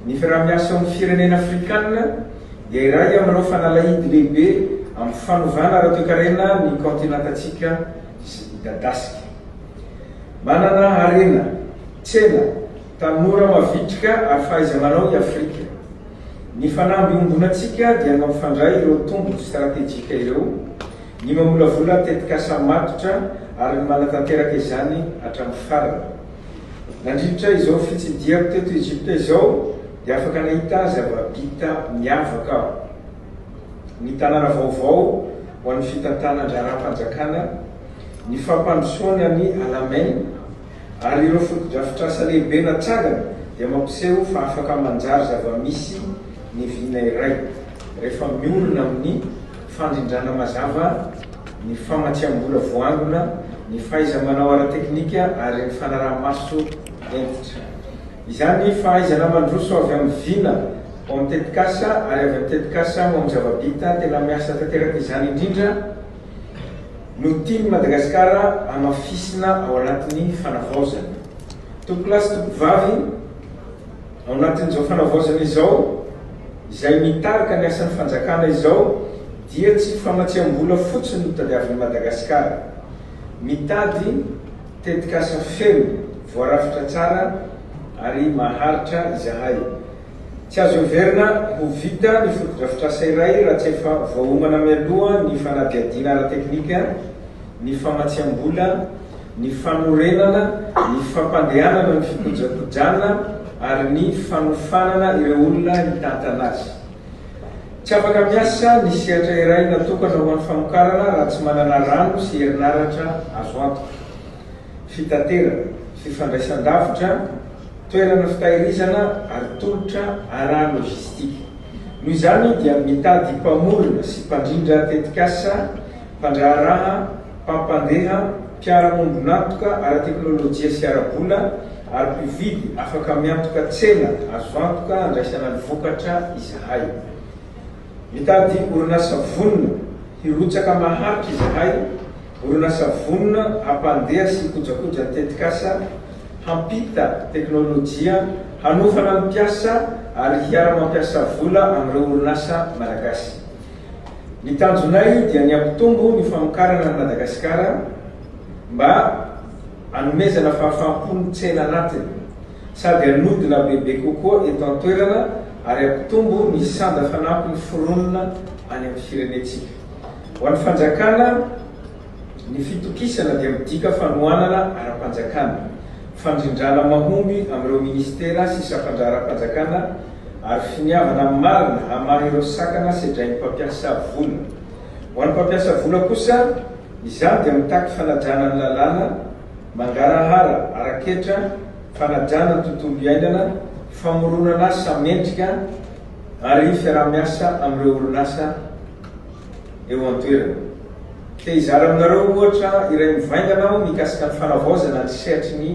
Ny fiaraha-miasa amin'ny firenena afrikanina dia iray amin'ireo fanalahidy lehibe amin'ny fanovana ara-toe-karena ny kontinantatsika midadasika. Manana harena, tsena, tanora mavitrika ary fahaiza-manao i Afrika. Ny fanamby ombonatsika dia mampifandray ireo tombo stratéjika ireo, ny mamolavola tetikasa matotra ary ny manatanteraka izany hatramin'ny farany. Nandritra izao fitsidiako teto Egypta izao dia afaka nahita zava-bita miavaka aho. Ny tanàna vaovao ho an'ny fitantanan-draram-panjakana, ny fampandrosoana ny Alamein ary ireo fotodrafitrasa lehibe natsangana dia mampiseho fa afaka manjary zava-misy ny vina iray rehefa miorina amin'ny fandrindrana mazava, ny famatsiam-bola voangona, ny fahaiza-manao ara-teknika ary ny fanaraha-maso entitra. Izany fahaizana mandroso avy amin'ny vina ho amin'ny tetikasa ary avy amin'ny tetikasa ho amin'ny zava-bita tena miasa tanteraka izany indrindra no tiany Madagasikara amafisina ao anatin'ny fanavaozana. Tompolasy tompovavy ao anatin'izao fanavaozana izao izay mitarika ny asan'ny fanjakana izao dia tsy famatsiam-bola fotsiny no tadiavin'i Madagasikara. Mitady tetikasa feno voarafitra tsara ary maharitra izahay. Tsy azo heverina ho vita ny fotodrafitrasa iray raha tsy efa voahomana mialoha ny fanadiadiana ara-teknika, ny famatsiam-bola, ny fanorenana, ny fampandehanana ny fikojakojana ary ny fanofanana ireo olona hitantana azy. Tsy afaka miasa ny sehatra iray natokana ho an'ny famokarana raha tsy manana rano sy herinaratra azo antoka. Fitaterana, fifandraisan-davitra, toerana fitahirizana ary tolotra ara-lojistika. Noho izany dia mitady mpamorona sy mpandrindra tetikasa, mpandraharaha, mpampandeha, mpiara-mombonantoka ara-teknôlôjia sy ara-bola ary mpividy afaka miantoka tsena azo antoka andraisana ny vokatra izahay. Mitady orinasa vonona hirotsaka maharitra izahay, orinasa vonona hampandeha sy kojakoja ny tetikasa, hampita teknôlôjia, hanofana ny mpiasa ary hiara-mampiasa vola amin'ireo orinasa malagasy. Ny tanjonay dia ny ampitombo ny famokarana ny Madagasikara mba hanomezana fahafahampon'ny tsena anatiny sady hanodina bebe kokoa eto an-toerana ary ampitombo ny sanda fanampy ny fironona any amin'ny firenetsika. Ho an'ny fanjakana, ny fitokisana dia midika fanohanana ara-panjakana, fandrindrana mahomby amin'ireo ministera sy safandrara-panjakana ary finiavana marina hamaha ireo sakana sedrain'ny mpampiasa vola. Ho an'ny mpampiasa vola kosa, izany dia mitaky fanajana ny lalàna, mangarahara ara-ketra, fanajana ny tontolo iainana, famoronana samendrika ary fiaraha-miasa amin'ireo orinasa eo an-toerana. Tehizara aminareo ohatra iray mivaingana aho mikasika ny fanavaozana ny sehatry ny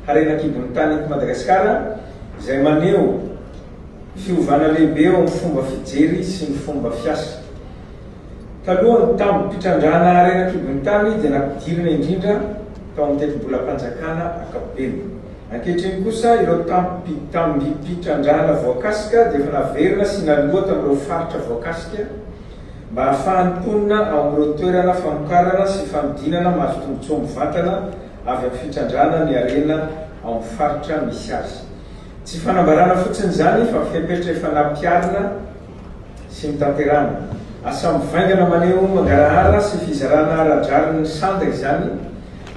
harenan-kibon'ny tany eto Madagasikara izay maneho fiovana lehibe eo amin'ny fomba fijery sy ny fomba fiasa. Taloha ny tambo mpitrandrahana harenan-kibon'ny tany dia nampidirina indrindra tao amin'ny tetim-bola-panjakana ankapobeny. Ankehitriny kosa ireo tamby mpitrandrahana voakasika dia efa naverina sy naloha tamin'ireo faritra voakasika mba hahafahan'ny mponina ao amin'ireo toerana famokarana sy famidinana mahazo tombontsoa vatana avy amin'ny fitrandrahana ny harena ao amin'ny faritra misy azy. Tsy fanambarana fotsiny izany fa fipetra efa nampiarina sy mitanterana. Asa mivaingana maneho mangarahara sy fizarana ara-drariny ny sanda izany,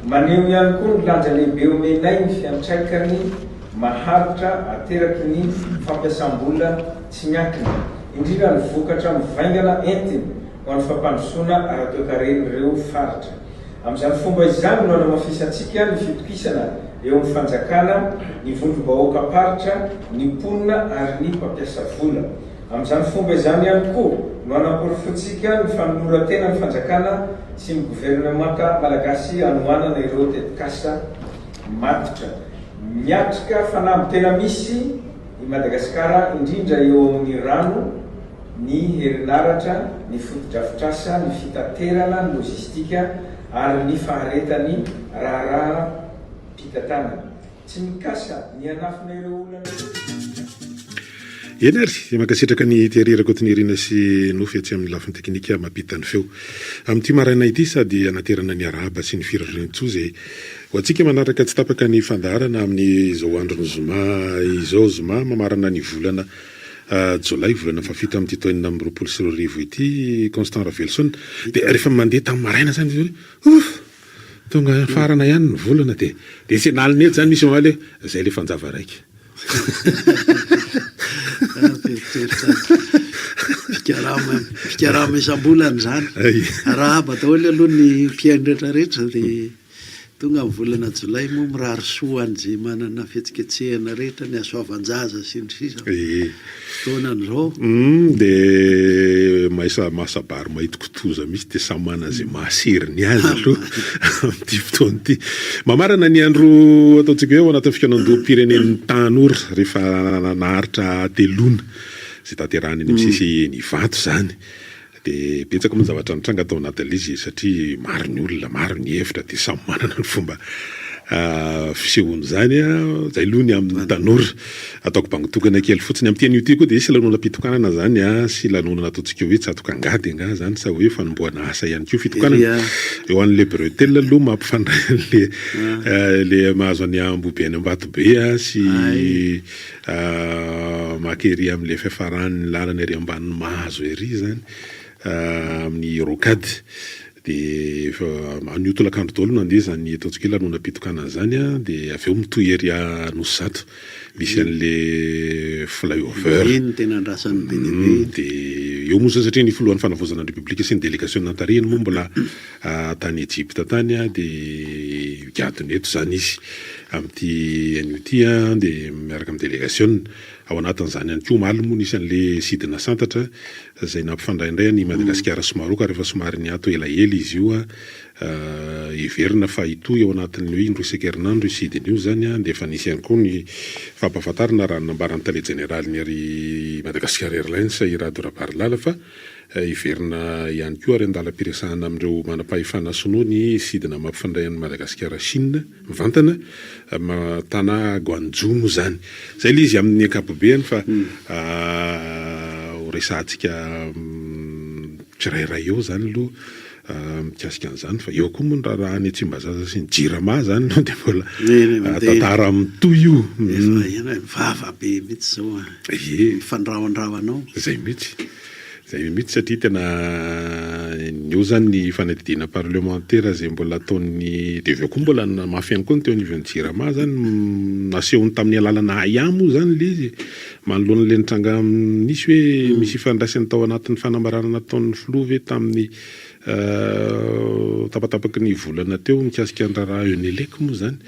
maneho ihany koa ny lanja lehibe omenay ny fiantraikany maharitra ateraky ny fampiasam-bola tsy miankina, indrindra ny vokatra mivaingana entiny ho an'ny fampandrosoana ara-toe-karen'ireo faritra. Amin'izany fomba izany no hanamafisantsika ny fitokisana eo amin'ny fanjakana, ny vondrom-bahoaka-paritra, ny mponina ary ny mpampiasa vola. Amin'izany fomba izany ihany koa no hanamporafontsika ny fanoloran-tena ny fanjakana sy ny governemanta malagasy hanohanana ireo tetikasa matotra. Miatrika fanamby tena misy i Madagasikara indrindra eo amin'ny rano, ny herinaratra, ny fotodrafitrasa, ny fitaterana, ny lojistika ary ny faharetany raharaha mpitantanana. Tsy mikasa ny anafina ireo olona eny ary makasitraka ny tiarerako tinirina sy nofy atsy amin'ny lafiny teknika mampita ny feo amin'ity maraina ity sady anaterana ny arahaba sy ny firarentso zay ho antsika manaraka tsy tapaka ny fandaharana amin'ny zao androny zoma izao zoma mamarana ny volana jolay volana fafito amin'ny titoenina amin'ny roapolo sy roa arivo ity Constant Ravelson de rehefa mandeha tamin'ny maraina zany izy tonga farana ihany ny volana de tsy naliny eto zany misy mamaly zay le fanjava raiky fikarama isam-bolana zany raha bataholy aloha ny mpiaino rehetrarehetra de tonga amin'ny volana jolay moa mirary soan'zay manana fihetsiketsehana rehetra ny asoavan-jaza sy ny sisa fotoanan'izao de masabary mahitikotoza misy de samy mana zay mahaseriny azy aloha amin'ity fotoana ity mamarana ny andro ataontsika hoe ao anatin'ny fikanam-doam-pirenen'ny tanora rehefa naharitra telona zay tanterahany eny misisy ny vato zany de betsaka moa zavatra nitranga atao anatin'izy satria maro ny olona maro ny hevitra de samy manana ny fomba fisehoany zany zay aloha ny amin'ny tanora ataoko mpanitokana kely fotsiny amin'ny teny io ty koa de sy lanonam-pitokanana zany sy lanonana ataontsika hoe tsatoka angady anga zany sa hoe fanomboana asa ihany koa fitokanana eo an'le bretel aloha mampifandray le mahazo any ambobe any ambatobe sy makery amin'le fiafarany lalana ery ambaniny mahazo ery zany amin'ny rocade de maniotolakandro dolo nandeha zany ataontsika hoe lanonam-pitokana zany de aveo mitoy ery Nosy Zato misy an'le flyover tena andrasan'ny BDB de eo moa zany satria ny filohan'ny fanavozana ny republika sy ny délégation nantarehany moa mbola tany Egypte tany de gadony eto zany izy amin'ity an'ity de miaraka amin'ny délégation ao anatin'izany ihany koa omaly moa nisy an'le sidina santatra zay nampifandray ny Madagasikara sy Maroka rehefa somary ny ato elaela izy io iverina fa itoy ao anatin'ny hoe indroa isan-kerinandro sidiny io zany de efa nisy ihany koa ny fampahafantarana raha nambaran'ny tale général ny ery Madagascar Airlines i Radio Rabarlala fa iverina ihany koa ary andalam-piresahana amin'ireo manam-pahefana sonoa ny sidina mampifandray an'ny Madagasikara Chine mivantana tana Guangzhou moa zany zay le izy amin'ny ankapobeny fa resantsika tsirairay eo zany aloha mikasika an'izany fa eo koa moa ny raha any Tsimbazaza sy ny Jirama zany no de mbola tantara amitoy io vava be mihitsy zao fandrahandrahanao zay mihitsy satria tena eo zany ny fanadidina parlementaire zay mbola ataony de aveo koa mbola mafy ihany koa ny teo anivon'ny Jirama zany nasehony tamin'ny alalana ayamo zany le izy manoloana le nitranga nisy hoe misy ifandraisany tao anatin'ny fanambarana nataon'ny Flove tamin'ny tapatapaky ny volana teo mikasika ny raharaha Unelec moa zany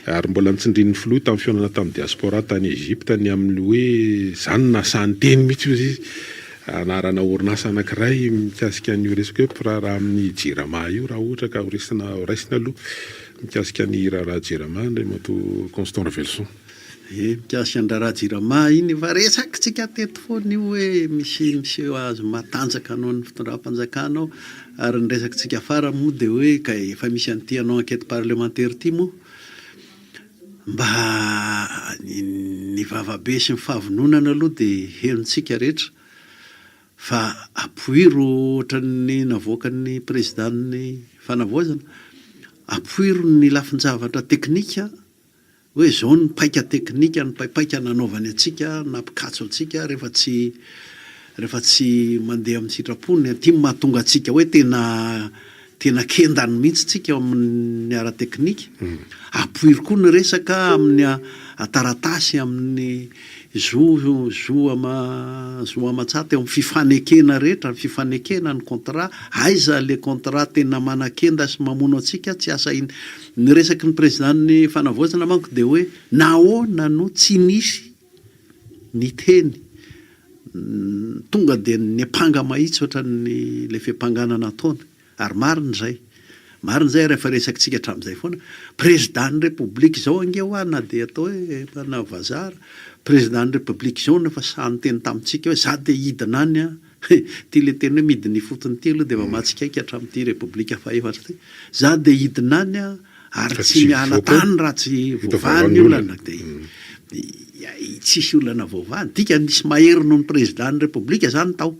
ary mbola nitsindrin'ny Flove tamin'ny fionana tamin'ny diaspora tany Egypte ny amin'ny hoe zany nasany teny mihitsy izy anarana orinasa anankiray mikasika ny resaka hoe mpiraharaha amin'ny Jirama io raha ohatra ka raisina aloha mikasika ny raharaha Jirama ndray mato Constant Ravelson mikasika ny raharaha Jirama iny fa resakitsika teto foana io hoe misy azo matanjaka anao ny fitondram-panjakanao ary ny resakitsika afara moa de hoe ka efa misy an'ity anao enquête parlementaire ity moa mba ny vavabe sy ny fahavononana aloha de henontsika rehetra fa apoiro ohatran'ny navoakan'ny présidentan'ny fanavoazana apoiro ny lafinjavatra teknika hoe zao ny paika teknika ny paika nanaovany atsika nampikatso atsika rehefa tsy mandeha amin'ny sitrapony ty mahatonga atsika hoe tena kendany mihitsy tsika amin'ny ara-teknika apoiro koa ny resaka amin'ny ataratasy amin'ny zo amatsaty amin'ny fifanekena rehetra ny fifanekena ny contrat aiza le contrat tena manakenda sy mamono atsika tsy asa iny ny resaky ny présidentan'ny fanavoazana manko de hoe nahoana no tsy nisy ny teny tonga de ny apanga mahitsy ohatran'ny le fiampanganana ataony ary mariny zay rehefa resakitsika hatramin'izay foana présidentan'ny république zao angeo na de atao hoe pana vazara président de république zao nefa sany teny tamintsika hoe za de hidina any ty le teny hoe midiny fotony ty aloha de efa matsikaiky hatramin'ity république faefatra ty za de hidina any ary tsy miala tany raha tsy vovany olana tsisy olana vaovany dika nisy mahery noho ny président ny repoblika zany tao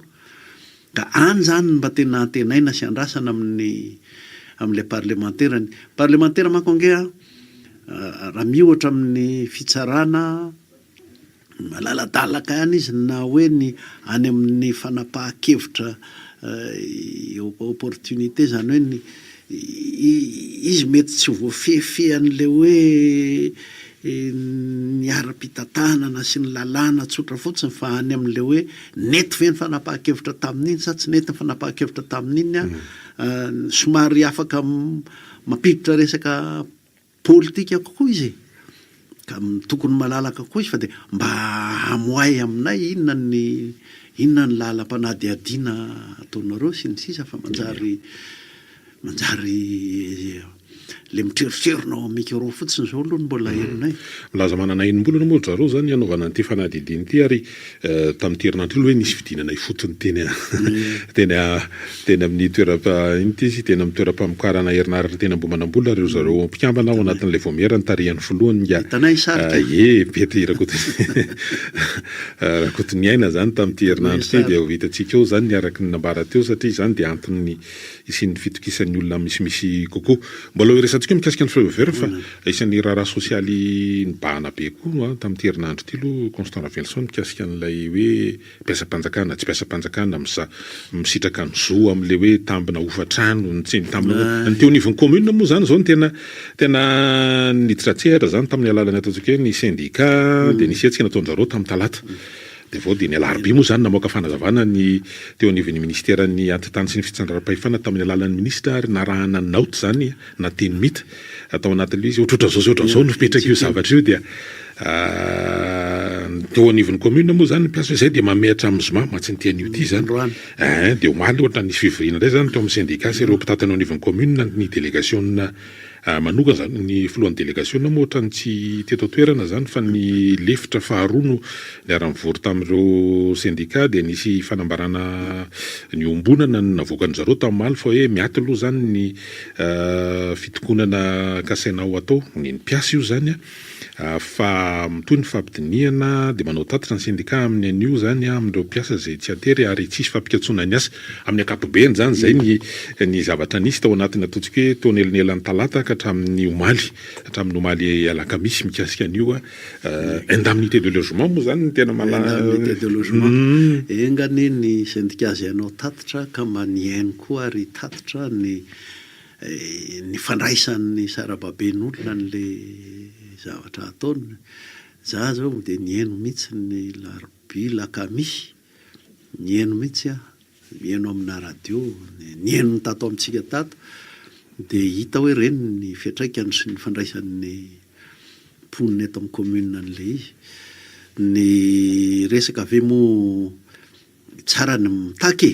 ka any zany mba tena antenaina sy andrasana amin'le parlementaire manko ange raha miohatra amin'ny fitsarana malaladalaka any izy na hoe ny any amin'ny fanapahan-kevitra opportunité zany hoe ny izy mety tsy voafefe an'le hoe ny ara-pitantanana sy ny lalàna tsotra fotsiny fa any amin'le hoe nety ve ny fanapahan-kevitra tamin'iny sa tsy nety ny fanapahan-kevitra tamin'iny somary afaka mampiditra resaka politika kokoa izy ka tokony malalaka kokoa izy fa de mba hamoay aminay inona ny lalam-panadiadiana ataonareo sy ny sisa fa manjary le mitreritrerinao micro fotsiny zao aloha mbola henonay milaza manana enim-bolana moa zareo zany anaovana an'ity fanadidiny ity ary tamin'ity herinandro hoe nisy fidinana ifotony teny amin'ny toerainty sy tena amin'ny toeram-pamokarana herinaratra tena mbo manambola reo zareo mpikambana ao anatin'le vomiera ny tarihan'ny foloany bety rakotony aina zany tamin'ity herinandro ty dia vitantsika eo zany niaraky ny nambara teo satria zany dia antony isin'ny fitokisan'ny olona misimisy kokoa mbola resantsika mikasika ny fevera fa isan'ny raharaha sosialy nibahana be koa tamin'ity herinandro ty lo Constant Ravelson mikasika an'ilay hoe mpiasam-panjakana tsy mpiasam-panjakana misitraka ny zo amin'le hoe tambina hofatrano ny teo nivon'ny commune moa zany zao ny tena niditra-tsehatra zany tamin'ny alalany ataontsika hoe ny syndicat dia nisy hetsika nataonjareo tamin'ny talata de vao dia ny alarobia moa zany namoaka fanazavana ny teo anivon'ny ministera ny antitany sy ny fitsandraram-pahefana tamin'ny alalan'ny ministra ary narahana ny naoty zany na teny mita atao anatin'le izy ohatr'izao no fipetraka io zavatra io dia teo anivon'ny commune moa zany mpiasa izay dia mamehatra amin'ny zoma matsintian'io ty zany dia omaly ohatra nisy fivoriana indray zany teo amin'ny syndicat sy ireo mpitatana ao anivon'ny commune ny délégation manokana zany ny filohan'ny délégation moa ohatrany tsy teto toerana zany fa ny lefitra faharoa no niara-mivory tamin'ireo syndicat dia nisy fanambarana ny ombonana ny navoakan'ny zareo tamin'ny maly fa hoe miaty aloha zany ny fitokonana kasaina ao atao ny mpiasa io zany fa mitoy ny fampidiniana dia manao tatitra ny syndicat amin'ny an'io zany amin'ireo mpiasa zay tsy atery ary tsisy fampikatsona ny asa amin'ny ankapobeny zany zay ny zavatra nisy tao anatiny ataontsika hoe tao anelanelan'ny talata ka hatramin'ny omaly alakamisy mikasika an'io indemnité de logement moa zany ny tena indemnité de logement engany ny syndicat zay anao tatitra ka maniaino koa ary tatitra ny fandraisan'ny sarababen'olona n'le zavatra ataony za zao dia niaino mihitsy ny larobia lakamisy niaino mihitsy miaino amina radio niaino ny tato amintsika tato dia hita hoe reny ny fiatraikany sy ny fandraisan'ny mponiny eto amin'ny commune an'le izy ny resaka ave moa tsara mitaky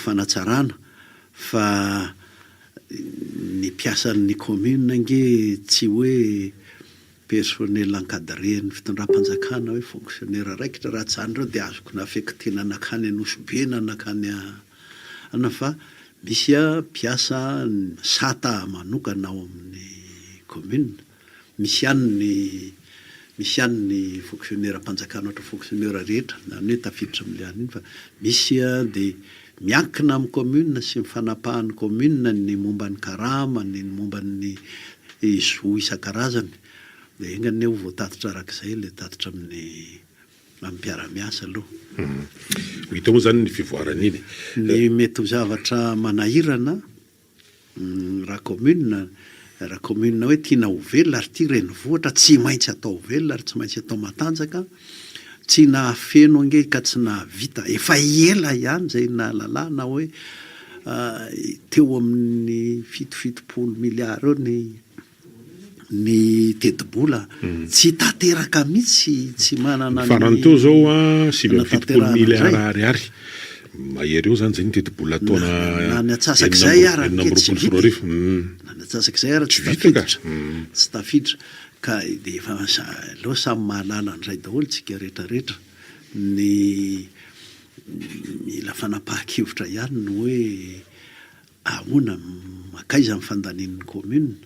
fanatsarana fa ny mpiasan'ny commune nge tsy hoe personnel encadré ny fitondram-panjakana hoe fonctionnaire raikitra raha tsy zany reo dia azoko naafektena nakany anosobe na nakany ana fa misy mpiasa sata manokana ao amin'ny commune misy ihany ny fonctionnaire mpanjakana ohatra fonctionnaire rehetra na hoe tafiditra amin'le any iny fa misy dia miankina amin'ny commune sy mifanapahan'ny commune ny momban'ny karama ny momban'ny zo isan-karazany dia engany ho voatatitra arak'izay le tatitra amin'ny mpiara-miasa aloha hita moa zany ny fivoaran'iny ny mety ho zavatra manahirana raha commune hoe tiana ho velona ary tia renivohitra tsy maintsy atao velona ary tsy maintsy atao matanjaka tsy nahafeno ange ka tsy nahavita efa ela ihany zay nahalalana hoe teo amin'ny 7 miliara eo ny tetibola tsy tateraka mihitsy tsy manana farany teo zao 7 miliara ariary mahery eo zany zay ny tetibola taona ny atsasak'izay ara tsy tafiditra ka dia efa loha samy mahalala an'izay daholo tsika rehetrarehetra ny mila fanapahan-kevitra ihany no hoe ahoana makaiza amin'ny fandanian'ny commune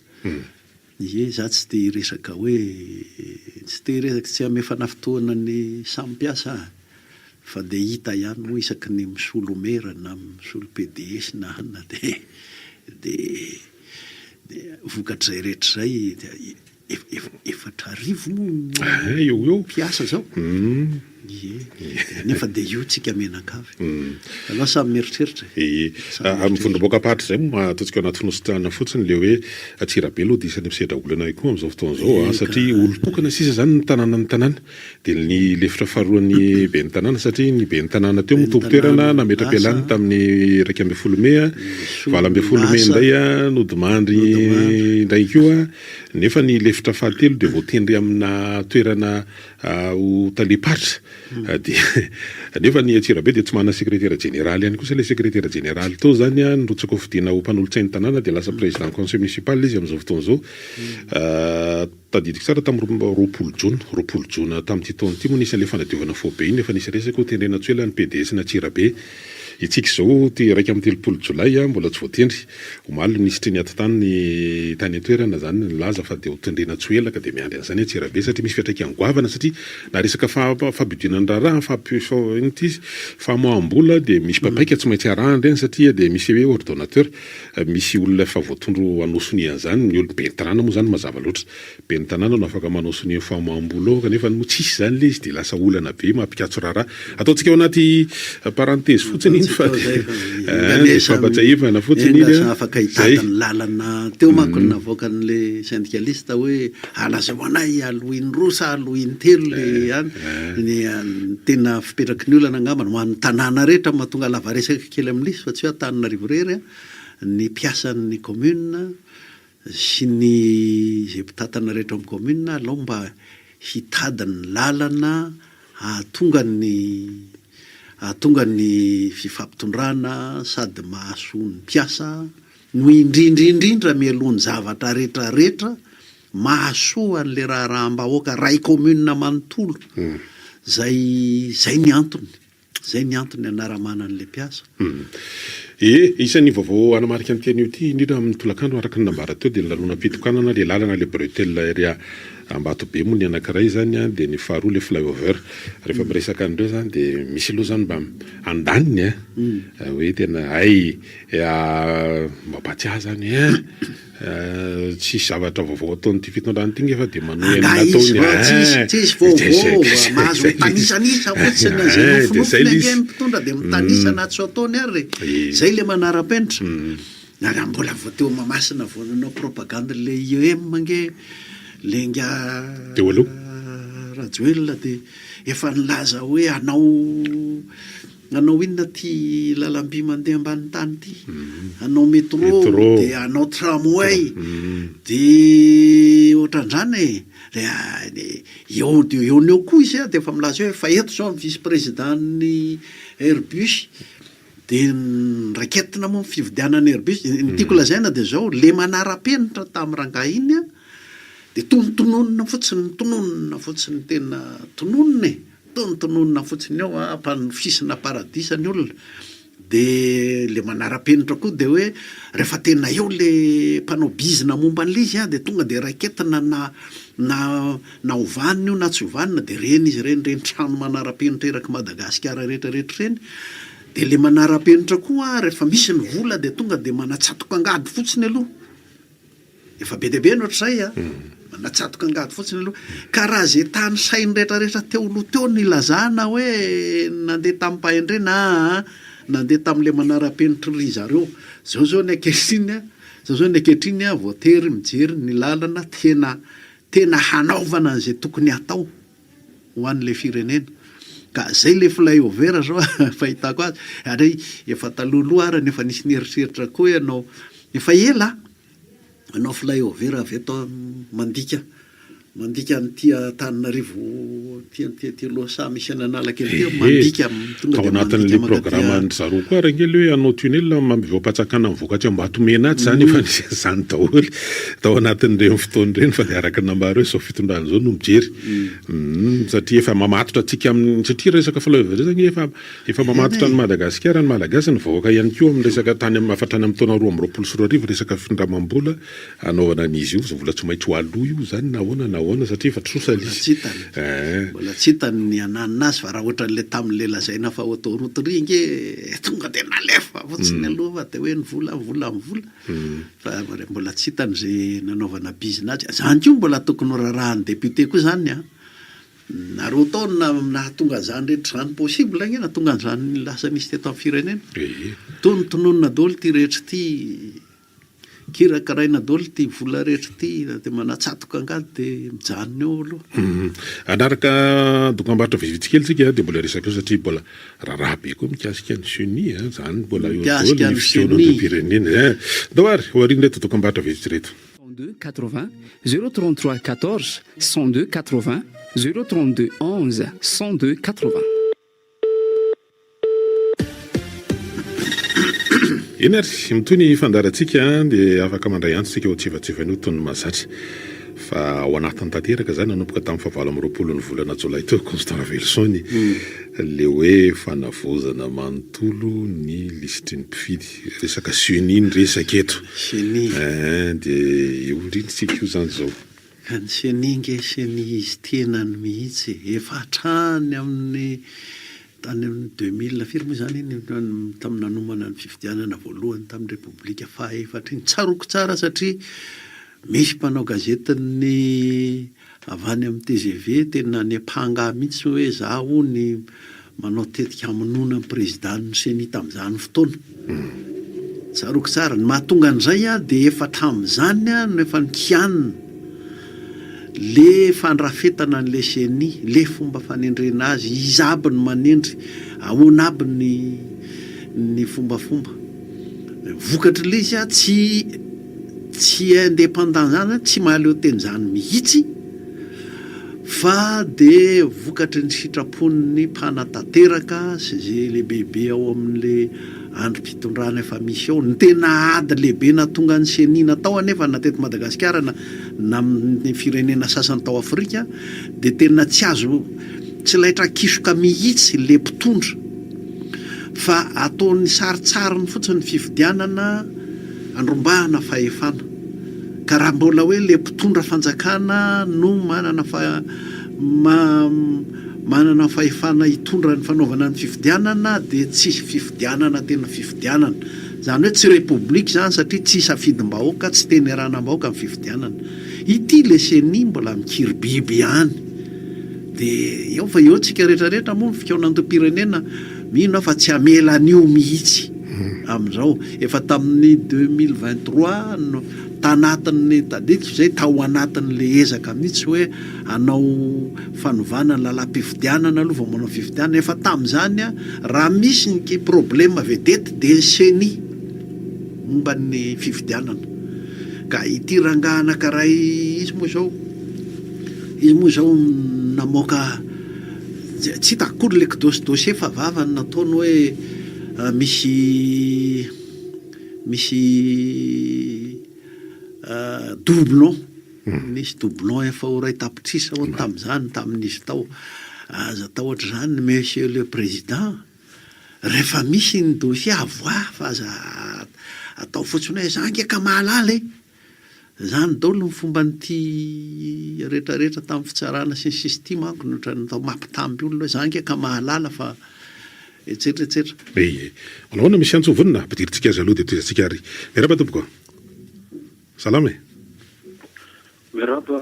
Za tsy de resaka hoe tsy de resaka tsy amefa fotoana ny samy mpiasa fa de hita ihany hoe isaky ny misolo mera na misolo PDS na de vokatrizay rehetra zay efatra arivo eo mpiasa zao. Nefa de io tsika menakavy aloha samy mieritreritra amin'ny vondomboka-patra zay moa ataontsika anaty finositana fotsiny le hoe Atsirabe aloha de isany misedra olana koa amin'izao fotoana zao satria olo tokana sisa zany ny tanàna de ny lefitra faharoan'ny be ny tanàna satria ny be ny tanàna teo mitombo toerana nametra-pialany tamin'ny 12 May 12 May indray nodimandry indray koa nefa ny lefitra fahatelo de voatendry amina toerana ho talepatra de nefa ny Atsirabe de tsy manana secrétaire général ihany kosa le secrétaire général to zany nirotsaka fidiana ho mpanolotsain'ny tanàna de lasa président conseil municipal izy amin'izao fotoana zao tadidiko tsara tamin'ny 20 Jona tamin'ity taona ity moa nisy le fanadiovana fobe iny efa nisy resaka ho tendrena tsoela ny PDS na Atsirabe itsika zao ty raika amin'ny 30 Jolay mbola tsy voatendry omaly nisy triniaty tany ny tany an-toerana zany nilaza fa de ho tendrena tsoelaka de miandry an'izany Atsirabe satria misy fiatraikany goavana satria na resaka fabidinana raha famoam-bola de misy papaika tsy maintsy arahana reny satria de misy hoe ordonnateur misy olona efa voatondro anosony an'izany ny olo be ny tanàna moa zany mazava loatra be ny tanàna no afaka manosony famoam-bola kanefa no tsisy zany le izy de lasa olana be mampikatso raharaha ataontsika ao anaty parenthèse fotsiny fampatsaivana fotsiny afaka hitadany lalana teo manko navoaka n'le syndicaliste hoe alazao anay aloiny rosa aloiny telo le any tena fipetraky ny olana angamba no man'ny tanàna rehetra mahatonga lava resaka kely amin'lisy fa tsy hoe Antananarivo rery ny mpiasan'ny commune sy ny zay mpitatana rehetra amin'ny commune alao mba hitadany lalana ahatonga ny fifampitondrana sady mahaso ny mpiasa no indrindra mialohan'ny zavatra rehetrarehetra mahasoa an'le raha-mbahoaka ray commune manontolo zay ny antony anaramana an'le mpiasa. Isan'ny vaovao anamarika ny teny io ty indrindra amin'ny tolakandro araka ny nambara teo de lalona-pitokanana le lalana le bretelle area Ambatobe moa ny anankiray zany de ny faharoa le flyover rehefa miresaka andreo zany de misy aloha zany mba andaniny hoe tena mampatsiahy zany tsisy zavatra vaovao ataon'ity fitondrany ty efa de manohy nataony tsisy vaovao mahazo mitanisanisa fotsiny zay nofinofiny mpitondra de mitanisana tsy ataony ary zay le manara-penitra mbola voateo mamasina vonanao propagande le IEM nge lenga teo aloha Rajoelina de efa nilaza hoe anao inona ty lalam-by mandeha ambany tany ty anao métro de anao tramway de ohatran'izany eo koa izy de efa milaza hoe fa eto zao vice président ny Airbus de raketina moa fividianany Airbus ny tiako lazaina de zao le manara-penitra tamin'ny rangahy iny de tonontononona fotsiny tena tonontononona fotsiny ao ampanofisina paradisany olona de le manara-penitra koa de hoe rehefa tena eo le mpanao bizina momba an'le izy de tonga de raketina na ovanina io na tsy ovanina de reny izy reny trano manara-penitra eraky Madagasikara rehetrarehetra reny de le manara-penitra koa rehefa misy ny vola de tonga de manatsatoka angady fotsiny aloha efa be deabe no ohatr'izay manatsatoka angady fotsiny aloha ka raha zay tany sainy rehetrarehetra teo aloha teo ny lazana hoe nandeha tamin'ny mpahendrena nandeha tamin'le manara-penitry ry zareo zao ny ankehitriny voatery mijery ny lalana tena hanaovana an'izay tokony hatao ho an'le firenena ka zay le flyover zao fahitako azy ary efa talohaloha ary nefa nisy nieritreritra koa ianao efa ela anao flyover avy eto mandika an'ity Antananarivo losa misy analaka teo mandika tao anatin'le programme ny zareo koa rangely hoe anao tunel mampivaopatsakana amin'ny vokatra mba hatomena aty zany efa nisy daholo tao anatin'ireny fotoana ireny fa de araka nambara hoe zao fitondrany zao no mijery satria efa mamatotra atsika amin'ny satria resaka falaovana zany efa mamatotra ny Madagasikara ny malagasy ny vahoaka ihany koa amin'ny resaka tany mahafatrany amin'ny taona 2024 resaka findramam-bola anaovana an'izy io vola tsy maintsy ho aloha io zany nahoana satria efa trosa izy mbola tsy hitany ny ananinazy fa raha ohatra le tamin'le lazaina fa autoroute ringe tonga de nalefa fotsiny aloha fa de hoe ny vola fa mbola tsy hitany zay nanaovana bizinazy zany koa mbola tokony rarahan'ny député koa zany nareo taona nahatonga zany rehetra zany possible agny nahatonga zany lasa nisy teto amin'ny firenena tonontononona daholo ty rehetra ty kirakaraina daholo ty vola rehetra ty de manatsatoka angady de mijanona eo aloha anaraka dokam-barotra vitsivitsykely tsika de mbola resaka eo satria mbola raraha be koa mikasika ny seni zany mbola eo daholo ny fisionan'ny firenena doary hoariny reto dokam-barotra vitsitsy reto 102 80 033 14 102 80 032 11 102 80. Eny ary mitoy ny fandarantsika dia afaka mandray antsika ho tsivatsivany tony mazatra fa ao anatin'ny tanteraka zany nanomboka tamin'ny fahavalo amby roapolo ny volana jolay teo constant Velson le hoe fanavozana manontolo ny lisitry ny mpifidy resaka seniny resaka eto de io rindritsika io zany zao ka ny seninge seni izy tenany mihitsy efa hatrany amin'ny tany amin'ny 2000 firy moa zany tamin'ny nanomana ny fifidianana voalohany tamin'ny repoblika fahaefatra iny tsaroko tsara satria misy mpanao gazetiny avany amin'ny TGV tena ny mpanga mihitsy hoe zaho ny manao tetika hamonona ny président ny seni tamin'izany fotoana tsaroko tsara ny mahatonga an'izay de efa hatramin'izany no efa nikianina le fandrafetana n'le seni le fomba fanendrena azy izy aby ny manendry ahoana aby ny fombafomba vokatra le izy tsy indépendant zany tsy mahaleo teny zany mihitsy fa de vokatry ny sitrapon'ny mpanatanteraka sy zay lehibe ao amin'le androm-pitondrana efa misy ao ny tena ady lehibe natonga ny seni natao anefa na teto Madagasikara na amin'ny firenena sasany tao Afrika de tena tsy laitra kisoka mihitsy le mpitondra fa ataon'ny saritsariny fotsiny fifidianana andrombahana fahefana ka raha mbola hoe le mpitondra fanjakana no manana fahefana hitondra ny fanaovana ny fifidianana de tsisy fifidianana tena fifidianana zany hoe tsy repoblika zany satria tsy safidim-bahoaka tsy teneranam-bahoaka amin'ny fifidianana ity le seni mbola mikiribiby ihany de eo fa eo tsika rehetrarehetra moa fikaonantom-pirenena mino fa tsy amela an'io mihitsy amin'izao efa tamin'ny 2023 no tanatin'ny tadidiko zay tao anatin'le ezaka mihitsy hoe anao fanovana ny lalam-pifidianana aloha vao manao fifidianana efa tamin'izany raha misy ny problème vedety de seni momba ny fifidianana ka ity rangahana karaha izy moa zao namoaka tsy hitako kory le dossier fa vavany nataony hoe misy doublon misy doublon efa ho ray tapitrisa ao tamin'izany tamin'izy tao aza atao ohatra zany monsieur le président rehefa misy ny dossier avoa fa aza atao fotsiny hoe zange ka mahalala zany daholo ny fomba nyty rehetrarehetra tamin'ny fitsarana sy ny sisy manko natao mampitamby olona hoe zange ka mahalala fa etsetraetsetra anahoana misy antso vonina ampidiritsika azy aloha de toezatsika ary miaraba tompoko salama miaraba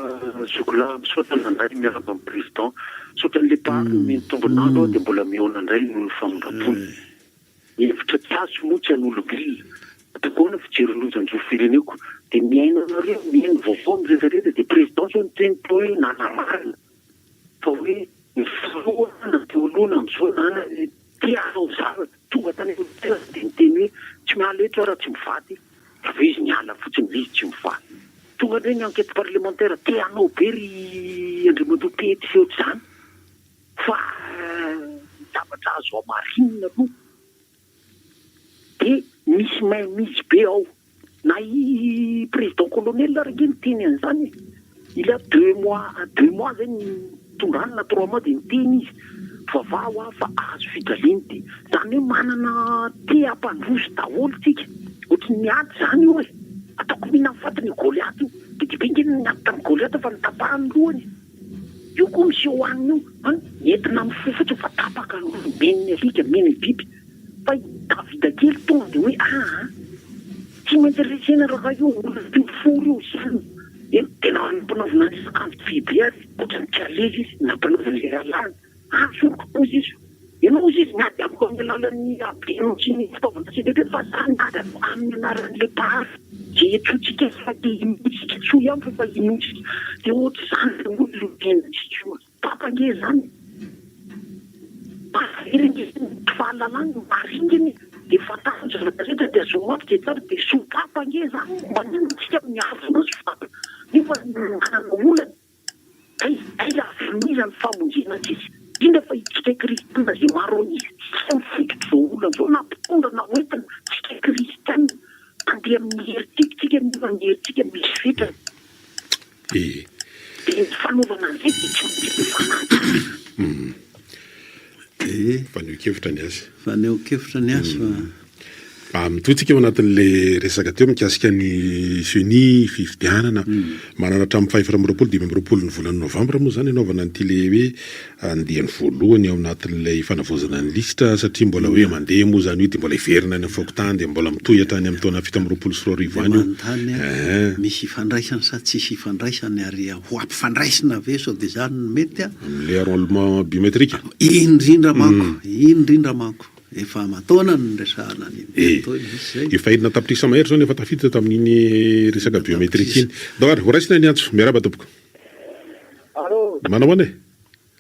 sokola misaotra nandray miaraba amin'ny président saotra n'le pary mitombonandro de mbola miona indray noho ny famondrampony hevitra tiaso moa tsy an'olobilona atakoana fijerilozan'izao fireneko de miainanareo miaino vaovao mirehetrarehetra de président zao niteny teo hoe nanamarina fa hoe ny filoana na teoloana am'izao nana tianao zavatra tonga tany tena de niteny hoe tsy mahaletra raha tsy mivady fa izy niala fotsiny izy tsy mivady tonga ndray ny enquête parlementaire tianao be ry Andriamatoa Pety feotra zany fa zavatra azo amarinina aloha dia misy misy be ao na i président colonel arake niteny an'izany il a 2 mois zany tondranina 3 mois dia niteny izy vavao fa azo fijaliana dia zany hoe manana te hampandroso daholo tsika ohatry ny ady zany io hoe ataoko mihina mifatiny goliaty io dia bengeny niady tamin'ny goliaty fa nitapahany lohany io koa misy hoaniny io entina mifofotsy fa tapaka meniny alika meniny biby fa davida kely tonga dia hoe tsy maintsy resena raha io olona mpifolo io zany tena nampanaovina ny sakanjo biby ary ohatrany tialezy izy nampanaovina le ralany sonko ozy izy ianao izy miady amiko amin'ny alalan'ny abeno sy ny fitaovana CDP fa zany miady amin'ny anaran'le pary je etsotsika fa dia inotsika tsoa ihany fa inotsy dia ohatry zany le olona tenitsika papange zany paherenge fahalalany maringany dia fantasy rehetra dia azomaty dia tsara dia sopapange zany manenitsika miavona sofapa nefa manana olana ay avinizany famonjena tsisy indra fa itsika kristiana zay maro an'izy tsy mifototra zao olana zao na mpitondra na hoentina tsika kristiana andeha amin'ny heritsika nefa ny heritsika misy fetrany dia ny fanaovana an'izay dia tsy maintsy mifanahy faneho-kevitra ny azy faneho-kevitra ny azy mitotsika eo anatin'le resaka teo mikasika ny seni fifidianana manana hatramin'ny 5 ny volana novambra moa zany anaovana nyity le hoe andehany voalohany ao anatin'ilay fanavozana ny lisitra satria mbola hoe mandeha moa zany io dia mbola hiverina ny fokotany dia mbola mitohy hatrany amin'ny taona 7 any io misy ifandraisany sa tsisy ifandraisany ary ho ampifandraisina ve sao dia zany mety le enrôlement biométrique indrindra manko efa mataona ny resahana efa edina tapitrisa mahery zao nefa tafiditra tamin'iny resaka biométrique iny daoary ho raisina ny antso miaraba tompoko manao ane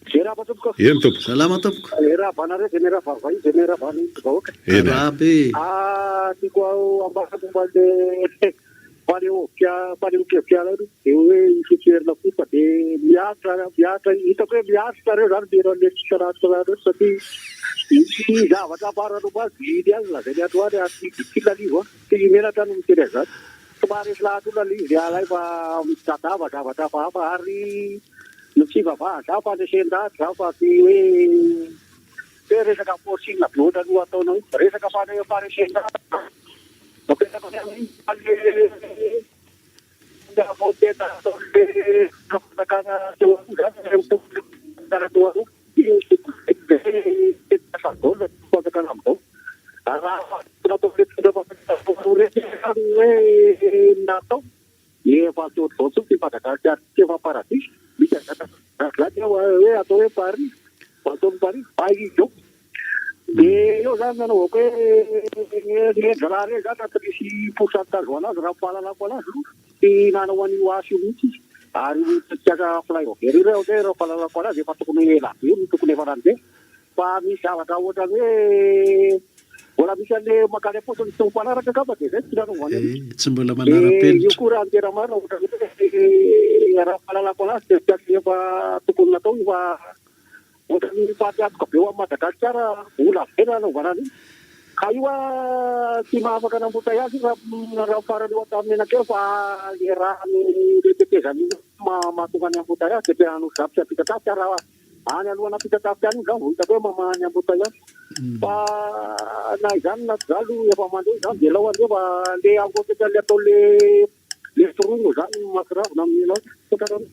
eny tompoko salama tompoko be tiako ambasabomba le paneokepiala io dia hoe ifetrerina kofa dia miatra hitako hoe miatra reo zany beranletsikaratsarareo satria misy zavatra aparanao azy vidy azy lazany ato ary atikilalivo dia imenatra no miteny azany somary lahatona lizy alay fa mitadava zavatra hafahafa ary tsy vavaha za fa lesendady za fa ty hoe resaka porsinina beotra no ataonao resaka fanesendady io zany nanaovako hoe raha re zany ata misy pourcentage anazy raha fahalalako anazy ty nanao an'io asy io mihitsy izy ary tiaka flyover ireo zay raha fahalalako anazy efa tokony ela be no tokony efa rany be fa misy zavatra ohatra hoe mbola misy an'le makany aposiny tsy mpanaraka kapa dia zay tsy nanaovany tsy mbola manara-penitra io koa raha ny tena marina ohatra hoe raha fahalalako anazy dia tiaka efa tokony natao io fa ohatra ny fahatiatoka be eo amin'ny Madagasikara ola vena anaovana an'io ka io tsy mahafaka nambotay azy raha farany eo ataminenakeo fa le raha ny retetezany mahatonga ny ambotay azy dia tena hanosy apita-tapitra raha any alohana apita-tapitra any io zany hitako hoe mamahany ambotay azy fa na izany na zalo efa mandeha izany dia lao andefa le angoteka le atao le torongo zany makiravina amin'n'anao sorany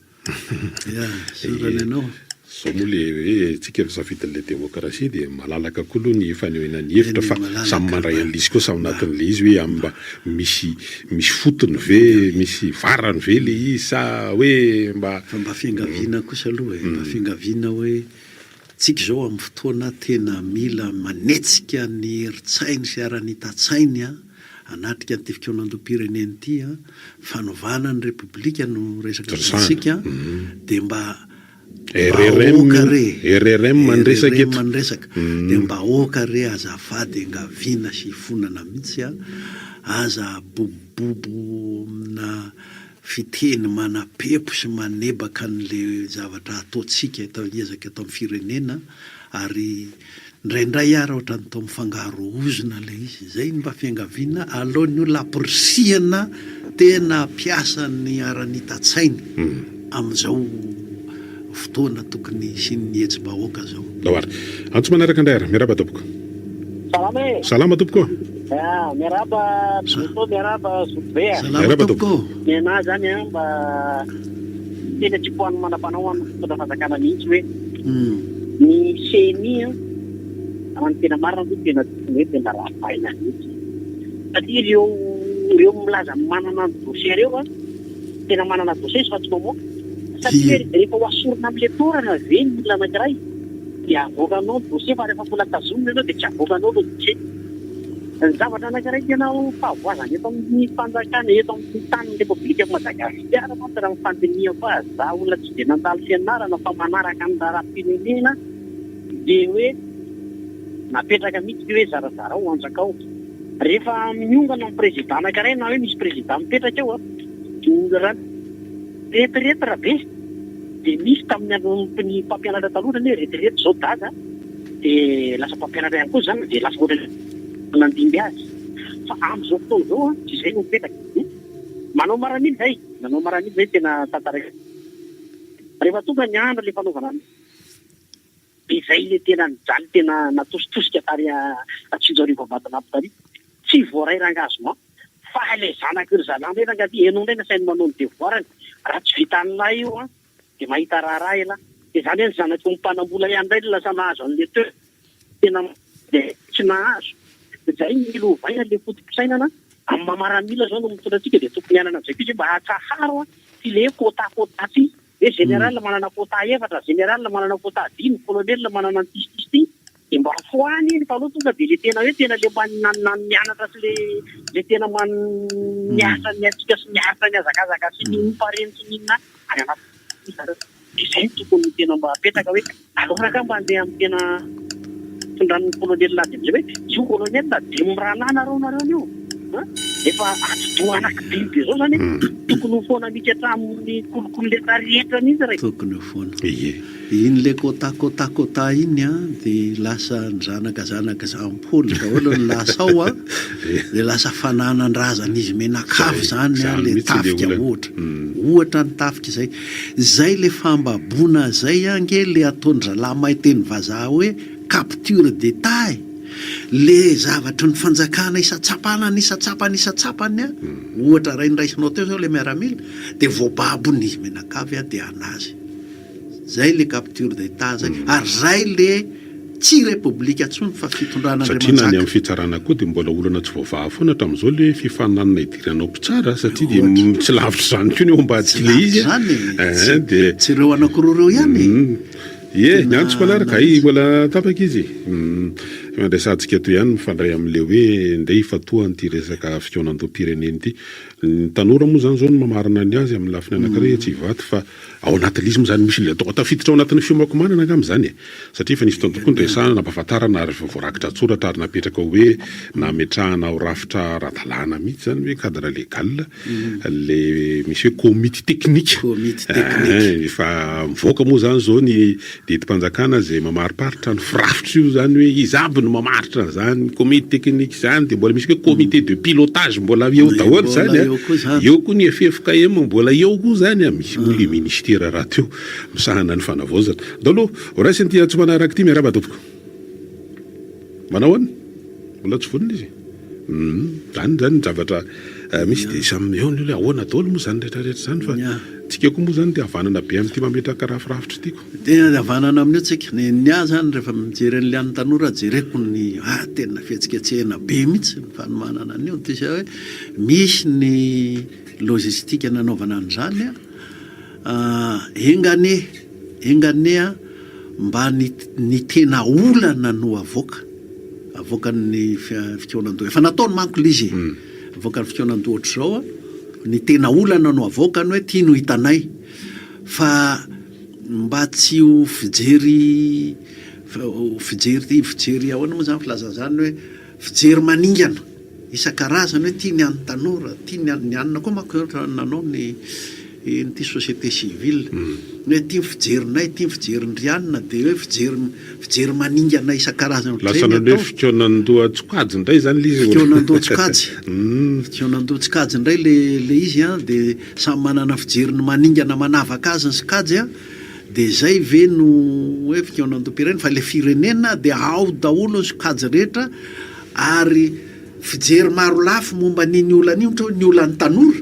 anao zao moa le hoe tsika misafitin'le démocratie dia malalaka koa aloha ny fanehoana ny hevitra fa samy mandray an'lizy koa samy natin'le izy hoe amba misy fotony ve misy varany ve le izy sa hoe mba fiangaviana kosa aloha mba fiangaviana hoe tsika zao amin'ny fotoana tena mila manetsika ny heritsainy sy ara-nitatsainy anatrika ny tifikaonandom-pireneny ity fanaovana ny repoblika no resaka tsika dia mba RRM mandresaka dia mba oka re azafady angaviana sy fonana mihitsy aza bobobo na fiteny manam-pepo sy manebaka n'le zavatra ataontsika eto ezaka eto amin'ny firenena, ary indraindray ary ohatrany tao mifangaro ozona le izy. Zay ny mba fiangaviana alohan'ny olona ampirisihana tena piasa ny ara-nitatsainy amin'izao fotoana tokony sy ny hetsy-bahoaka zao. Lawary. Antso manaraka indray ary, miaraba tompoko. Salame. Salama tompoko. Miaraba Soto, miaraba Sotobe. Salama tompoko. Nena zany mba tena tsy poany manam-panao amin'ny fotoana fazakana mihitsy hoe ny CNI raha ny tena marina aloha tena hoe tena rafaina mihitsy. Satria ireo milaza manana dossier ireo tena manana dossier fa tsy mamoaka. Satria rehefa hoasorina amin'ilay torana ve ny olona anankiray dia avoakanao dossier fa rehefa mbola tazomina ianao dia tsy avoakanao lo dossier. Ny zavatra anankiray tena fahavoazana eto amin'ny fanjakana eto amin'ny tanin'ny Repoblika Madagasikara mantsy raha mifandiniana fa za olona tsy dia nandalo fianarana fa manaraka amin'ny raharaham-pirenena dia hoe napetraka mihitsy hoe zarazara ao anjakao. Rehefa miongana amin'ny président anankiray na hoe misy président mipetraka eo raha rehetrarehetra be dia misy tamin'ny mpampianatra taloha hoe rehetrarehetra zao dada dia lasa mpampianatra ihany koa zany dia lasa ohatry nandimby azy. Fa amin'izao fotoana izao tsy izay no mipetraka. Manao maranily zay tena tantaraka. Rehefa tonga ny andro le fanaovana dia izay le tena nijaly tena natositosika tary atsinjarivo avatana tary. Tsy voaray rangazo fa ilay zanak'iry zalana ranga ty enao indray nasainy manao ny devoirany. Raha tsy vita an'ilay io dia mahita raharaha ela. Dia zany hoe ny zanako mpanambola ihany indray lasa nahazo an'le teo tena dia tsy nahazo. Zay milo vaina le fotom-pisainana amin'ny mamaramila zao no mitondra antsika dia tokony hianana an'izay koa mba hatsaharo ty le kôta ty hoe général manana kôta efatra, général manana kôta 5, colonel manana tistis ty dia mba foany iny fa aloha tonga dia le tena hoe tena le mianatra sy le tena miasa ny atsika sy miasa ny azakazaka sy ny pareny sy ninona any anaty izay tokony tena mba apetraka hoe aloraka mba andeha amin'ny tena tondran'ny colonel lady amizay hoe io colonel dia miranana reo nareo io efa atodoa anakibiby zao zany tokony ho foana mihitsy hatramin'ny kolokolo le tarehetra mihitsy ray tokony ho foana iny le kôta iny dia lasa nizanaka zampoly daholo ny lasa ao dia lasa fananan-drazana izy menakafo zany le tafika ohatra ny tafika zay le fambabona zay ange le ataondra lamahay teny vazaha hoe capture détail le zavatra ny fanjakana isatsapany ohatra raindraisinao teo zao le miaramila dia voababony izy menakavy dia anazy zay le capture détail zay ary zay le tsy repoblika tsony fa fitondrana satria na ny amin'ny fitsarana koa dia mbola olana tsy voavaha foana hatramin'izao le fifananana idiranao mpitsara satria dia tsy lavitra zany koa ny eo mba tsy le izy dia tsy ireo anankiroa reo ihany ny antso manaraka mbola tapaka izy mandraisantsika toy ihany mifandray amin'le hoe ndray fatoany ty resaka fitoanan-doam-pireneny ty ny tanora moa zany zao no mamarina ny azy amin'ny lafiny anankiray tsy hivaty fa ao anatin'izy moa zany misy le atao tafiditra ao anatin'ny fiomakomanana angambizany satria fa nisy fotoana tokoa nresahana nampahafantarana ary voarakitra tsoratra ary napetraka hoe nametrahana ao rafitra radalana mihitsy zany hoe cadre légal le misy hoe comité technique fa mivoaka moa zany zao ny deti-panjakana zay mamariparitra ny firafitra io zany hoe izy aby no mamaritra zany comité technique zany dia mbola misy hoe comité de pilotage mbola eo daholo zany eo koa ny FFKM mbola eo koa zany misy moa le ministera raha teo misahana ny fanavaozana daholo raisiny ty antso manaraka ty miaraba tompoko manao any mbola tsy vonona izy zany zavatra misy dia samy eo ny ahoana daholo moa zany rehetrarehetra zany fa tsika koa moa zany dia havanana be amin'ity mametraka rafirafitra tiako tena havanana amin'io tsika ny ahy zany rehefa mijery an'le any tanora jereko ny tena fihetsiketsehana be mihitsy ny fanomanana an'io tisa hoe misy ny logistika nanaovana an'izany engane mba ny tena olana no avoakan'ny fitoanan-doha efa nataony manko le izy avoakan'ny fitoanan-doha ohatr'izao ny tena olana no avoakany hoe tia no hitanay fa mba tsy ho fijery ahoana moa zany filaza zany hoe fijery maningana isan-karazany hoe tia ny an'ny tanora, tia ny anina koa manko nanao nyty société civile hoe tia fijerinay, tia fijerin'ny anina dia hoe fijery maningana isan-karazany lasana hoe fikonan-doha tsokajy indray zany le izy fikonan-doha tsokajy fikonan-doha tsokajy indray le izy dia samy manana fijeriny maningana manavaka azy ny sokajy dia zay ve no hoe fikonan-doha-pirenena fa le firenena dia ao daholo ny sokajy rehetra ary fijery maro lafo momba niny olana io ohatra hoe ny olan'ny tanora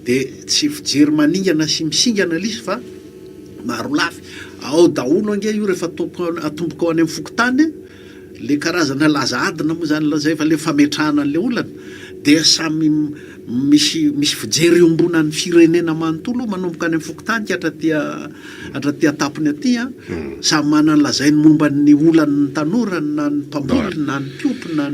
dia tsy fijery maningana sy misingana lizy fa maro lafy ao daholo ange io rehefa atomboka ao any amin'ny fokotany le karazana laza adina moa zany lazay fa le fametrahana an'le olana dia samy misy fijery eo ambonan'ny firenena manontolo manomboka any amin'ny fokotany hatraty tapony aty samy manana lazainy momba ny olan'ny tanora na ny mpamboly na ny piompy na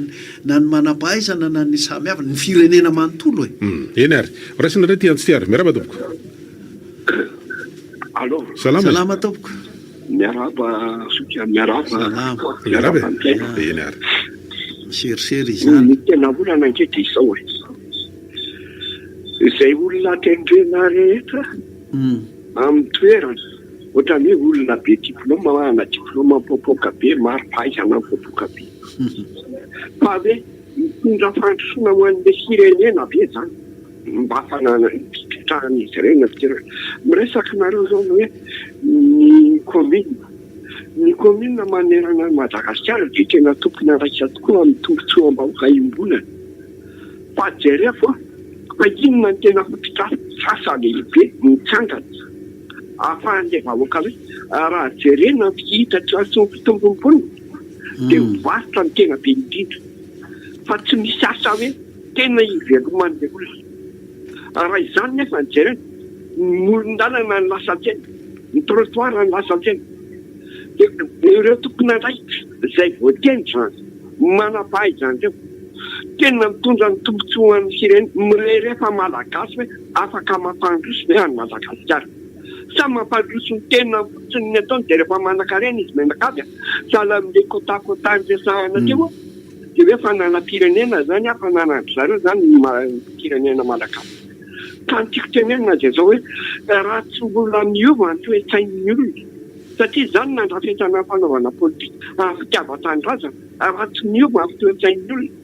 ny manam-pahaizana na ny samy hafa ny firenena manontolo eny ary raisina ray ty antsy ty ary miaraba tompoko allo salama tompoko miaraba soka miaraba eny ary serisery izany ny tena volana anketo izao izay olona tendrena rehetra amin'ny toerana ohatra hoe olona be diplôma ana diplôma popoka be maro pahaizana popoka be fa hoe mitondra fandrosoana ho an'le firenena be zany mba hafanana fipetrahan'izy ireny miresaka nareo zao hoe ny commune manerana Madagasikara dia tena tompony araika tokoa amin'ny tombotsoam-bahoaka iombolana fa jereo fa inona ny tena fototra sasa lehibe mitsangana ahafahan'le vahoaka hoe raha jerena fihitatra sy fitombom-pony dia mivarotra ny tena be indrindra fa tsy misy asa hoe tena iveloman'le olona raha izany nefa ny jerena molon-dalana ny lasa tsena ny trottoir ny lasa tsena dia ireo tokony raitra izay voateny zany manam-pahaizany reo tena mitondra ny tombotsoan'ny firenena rehefa malagasy hoe afaka mampandroso hoe any Madagasikara sa mampandroso ny tena fotsiny ny ataony dia rehefa manan-karena izy menakavy sahala amin'le kotakotany resahana teo dia hoe fananam-pirenena zany fananandry zareo zany ny firenena malagasy ka ny tiako tenenina dia zao hoe raha tsy mbola miova ny toe-tsain'ny olona satria zany nandrafetana fanaovana politika fitiavan-tanindrazana raha tsy miova ny toe-tsain'ny olona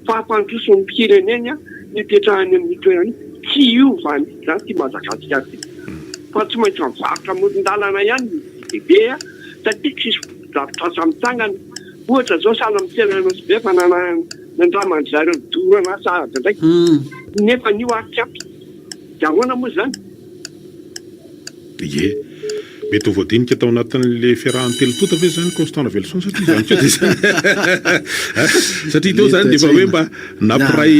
fa hampandroso ny firenena mipetrahany amin'ny toerany tsy iova ny zany ty Madagasikara ty fa tsy maintsy mivarotra molon-dalana ihany bebe satria tsisy zavatra samitsangana ohatra zao sahala mitsenana sy be fa nandramany zareo dorana sahady ndraiky nefa nio arikampy dia ahoana moa zany ie mety ho voadinika tao anatin'le fiarahan-telotota ve zany Constant Velson satria teo zany dia efa hoe mba nampiray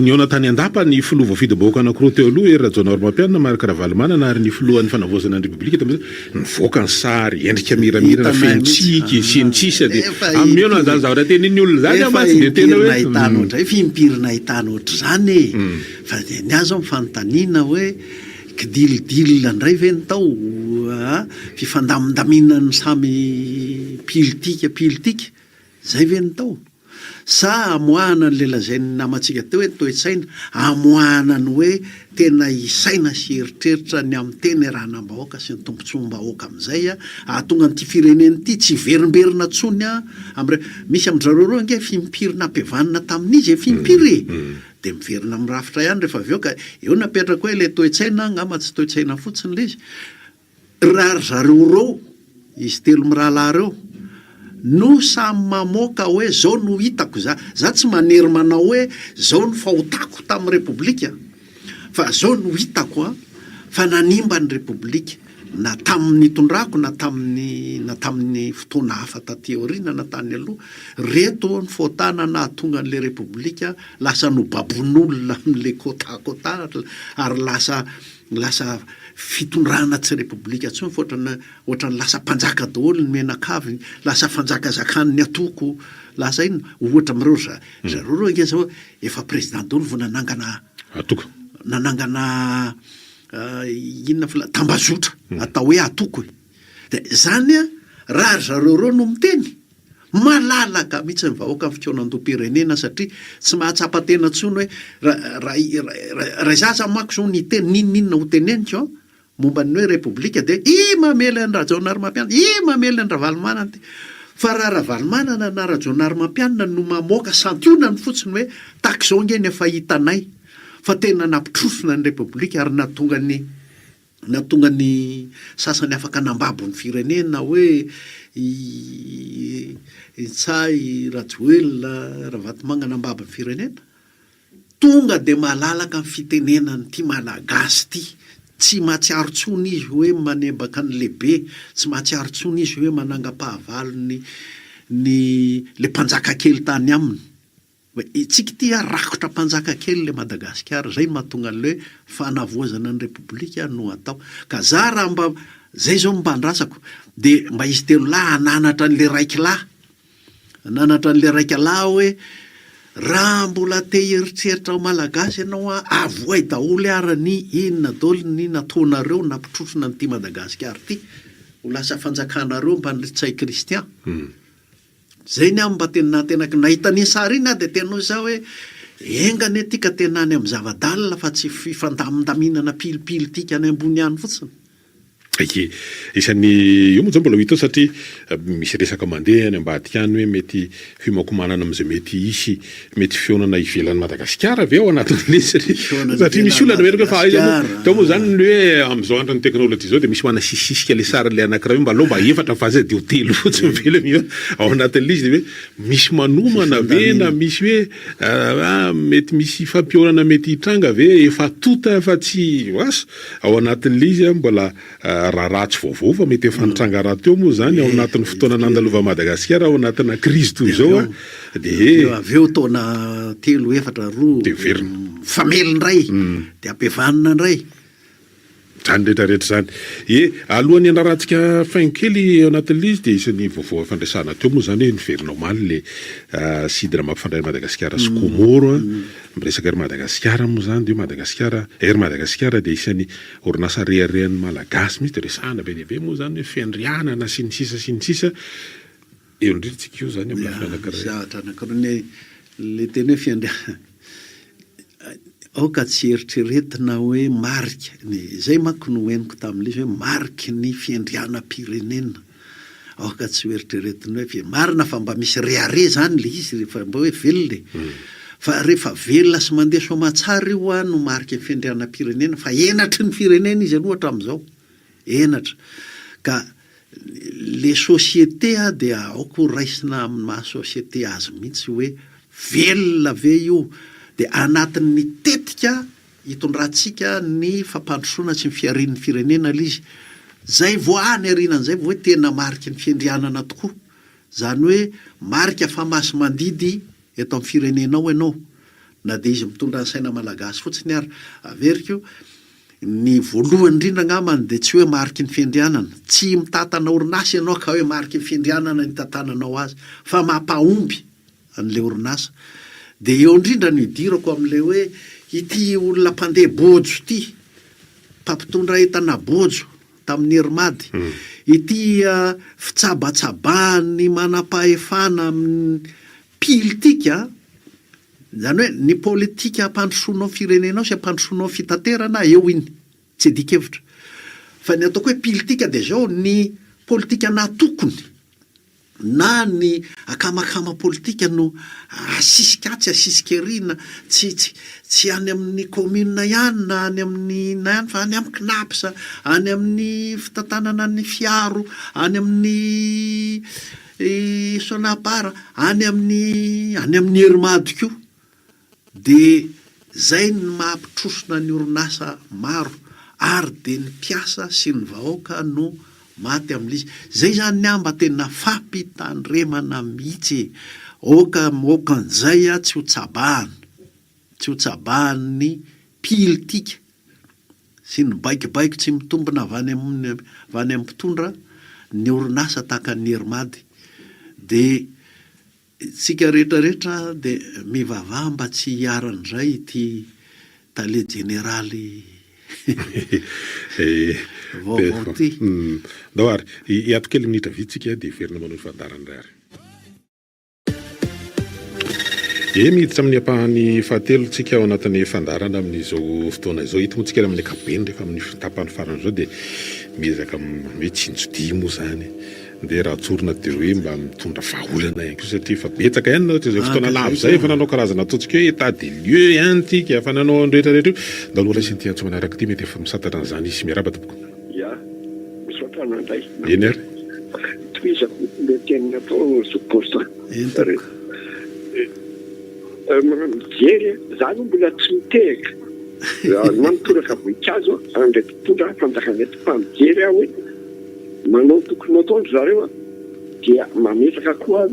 niona tany andapa ny filova fidoboaka anankiroa teo aloha ery Rajaonary Mampianina Marc Ravalomanana ary ny filohan'ny fanavozana ny Repoblika tam'izay nivoaka ny sary endrika miramirana fentsiky sy ny tsisa dia amiona zany zavatra tenin'ny olona zany amatsy dia tena hoe ndray fimpirina ahitana ohatr' zany fa ny azo mifanontaniana hoe kidilidilina indray ve ny tao fifandamindaminany samy politika zay ve ny tao sa amoahana n'le lazainy namantsika teo hoe toe-tsaina amoahana ny hoe tena isaina sy eritreritra ny amin'ny teny rahanam-bahoaka sy ny tombontsoam-bahoaka amin'izay ahatonga n'ity fireneny ity tsy verimberina tsony misy amin'ndrareo nge fimpirina ampiavanina tamin'izy fimpiry dia miverina mirafitra ihany rehefa avy eo ka eo napetraka hoe ilay toe-tsaina angamba tsy toe-tsaina fotsiny le izy raha zareo reo izy telo mirahalahy reo no samy mamoaka hoe zao no hitako za tsy manery manao hoe zao no fahotako tamin'ny Repoblika fa zao no hitako fa nanimba ny Repoblika na tamin'ny tondrako na tamin'ny fotoana hafa taty aoriana na tany aloha reto ny fotana na tonga n'le Repoblika lasa no babon'olona amin'le kotakota ary lasa fitondrana tsy Repoblika tsony fa ohatrany lasa mpanjaka daholo ny menakavy lasa fanjakazakany atoko lasa iny ohatra amin'ireo zareo nge zao efa président daholo vao nanangana inona tambazotra atao hoe atoko dia zany raha zareo no miteny malalaka mihitsy ny vahoaka ny fitoanan-dom-pirenena satria tsy mahatsapa-tena tsony hoe raha zaza mako zao ny teny ninninona ho teneniko momba ny hoe repoblika de mamely any rajonary mampianana mamely any ravalomanana ty fa raha ravalomanana na rajonary mampianana no mamoaka santionany fotsiny hoe tak zao nge ny efa hitanay fa tena nampitrosona ny repoblika ary natonga ny sasany afaka nambabo ny firenena hoe itsay rajoelona ravatomanga nambabo ny firenena tonga de malalaka ny fitenenany ty malagasy ty tsy mahatsiaro tsony izy hoe manembaka ny lehibe tsy mahatsiaro tsony izy hoe manangam-pahavalo le mpanjaka kely tany aminy tsika ty rakotra mpanjaka kely le Madagasikara zay mahatonga le fanavoazana ny repoblika no atao ka za raha mba zay zao mba andrasako de mba izy telo lahy ananatra n'le raiky lahy hoe raha mbola te heritreritra ao malagasy ianao avoay daholo arany inona daholo ny nataonareo nampitrosona nyty Madagasikara ty ho lasa fanjakanareo mba nritsay kristian zay ny mba tena nahita ny sary iny de tenao za hoe engany atika tena any amin'ny zavadalina fa tsy fifandamindaminana pilipily tika any ambony any fotsiny. Eke isan'ny io moa zao mbola hita satria misy resaka mandeha any ambadika any hoe mety fimakomanana am'izay mety isy mety fionana ivelan'ny Madagasikara ve ao anatin'le satria misy olona meraka fa tao moa zany le hoe am'izao andron'ny teknôlôjia zao de misy manasisisika le sary le anankiray mba alao mba efatra fa aza de hotely fotsiny velany ao anatin'le izy de hoe misy manomana ve na misy hoe mety misy fampionana mety hitranga ve efa tota fa tsy asa ao anatin'le izy mbola raha ratsy vaovao fa mety efa nitranga raha teo moa zany ao anatin'ny fotoana nandalova Madagasikara ao anatina krizy toy zao de aveo taona telo efatra roa de verina famely ndray de ampivanina ndray zany rehetrarehetra zany alohan'ny anarahantsika faingo kely ao anatin'le izy de isan'ny vaovao fandraisana teo moa zany hoe niverina omaly le sidra mampifandray Madagasikara sy Komoro miresaka ery Madagasikara moa zany de ery Madagasikara de isan'ny orinasa reharehan'ny malagasy mihitsy de resahana be lehibe moa zany hoe fiandrianana sy ny sisa eo indritsika io zany amin'ny zavatra anankiray le teny hoe fiandrianana aoka tsy eritreretina hoe marika zay manko no henoko tamin'le izy hoe mariky ny fiandrianam-pirenena aoka tsy eritreretina hoe marina fa mba misy rehare zany le izy rehefa mba hoe velona fa rehefa velona sy mandeha soamantsara io no mariky ny fiandrianam-pirenena fa enatry ny firenena izy aloha hatram'izao enatra ka le société de aoko raisina amin'ny maha société azy mihitsy hoe velona ve io de anatin'ny tetika hitondrantsika ny fampandrosoana sy ny fiarin'ny firenena le izy zay voany arinan'izay hoe tena mariky ny fiandrianana tokoa zany hoe marika fa masy mandidy eto amin'ny firenenao ianao na de izy mitondra ny saina malagasy fotsiny ary averiko ny voalohany indrindra ngamany de tsy hoe mariky ny fiandrianana tsy mitatana orinasa ianao ka hoe mariky ny fiandrianana ny tatananao azy fa mampahomby an'le orinasa de eo indrindra ny idirako am'le hoe ity olona mpandeha bojo ty mpampitondra entana bojo tamin'ny Hermady ity fitsabatsabany manam-pahefana amin'ny politika zany hoe ny politika ampandrosoanao firenenao sy ampandrosoanao fitaterana eo iny tsy dikevitra fa ny ataoko hoe politika de zao ny politika natokony na ny akamakama politika no asisikatsy asisikerina tsy any amin'ny commune ihany na any amin'ny na ihany fa any amin'ny knapsa any amin'ny fitantanana ny fiaro any amin'ny sonapara any amin'ny Hermady koa de zay ny mampitrosona ny orinasa maro ary de ny mpiasa sy ny vahoaka no maty amin'izy zay zany ny amba tena fampitandremana mihitsy oka an'izay tsy ho tsabahany politika sy ny baikibaiko tsy mitombona avany amin'ny mpitondra ny orinasa tahaka ny Hermady de tsika rehetrarehetra de mivavaha mba tsy hiaran'izay ity tale generaly vaovao ty. Ndao ary hiato kely minitra vitsika de verina manao ny fandaran'iray ary dia miditra amin'ny ampahany fahatelo tsika ao anatin'ny fandarana amin'izao fotoana izao hita moa tsika amin'ny ankapobeny rehefa amin'ny tapany farany zao dia miezaka hoe tsinjodia moa zany dia raha tsorina dia hoe mba mitondra vahaolana ihany koa satria fa betsaka ihany ohatra izay fotoana lavo zay efa nanao karazana ataontsika hoe état des lieux ihany tika efa nanao an'rehetrarehetra io da aloha raisy ny tiantso manaraka ty mety efa misatatra an'izany izy miaraba tompoko ia misaotrana indray eny ary toizako le teny atao soposta mijery zany mbola tsy mitehaka manotoraka voninkazo andray mpitondra fanjakanety fa mijery aho hoe manao tokony ataondro zareo dia mametaka koa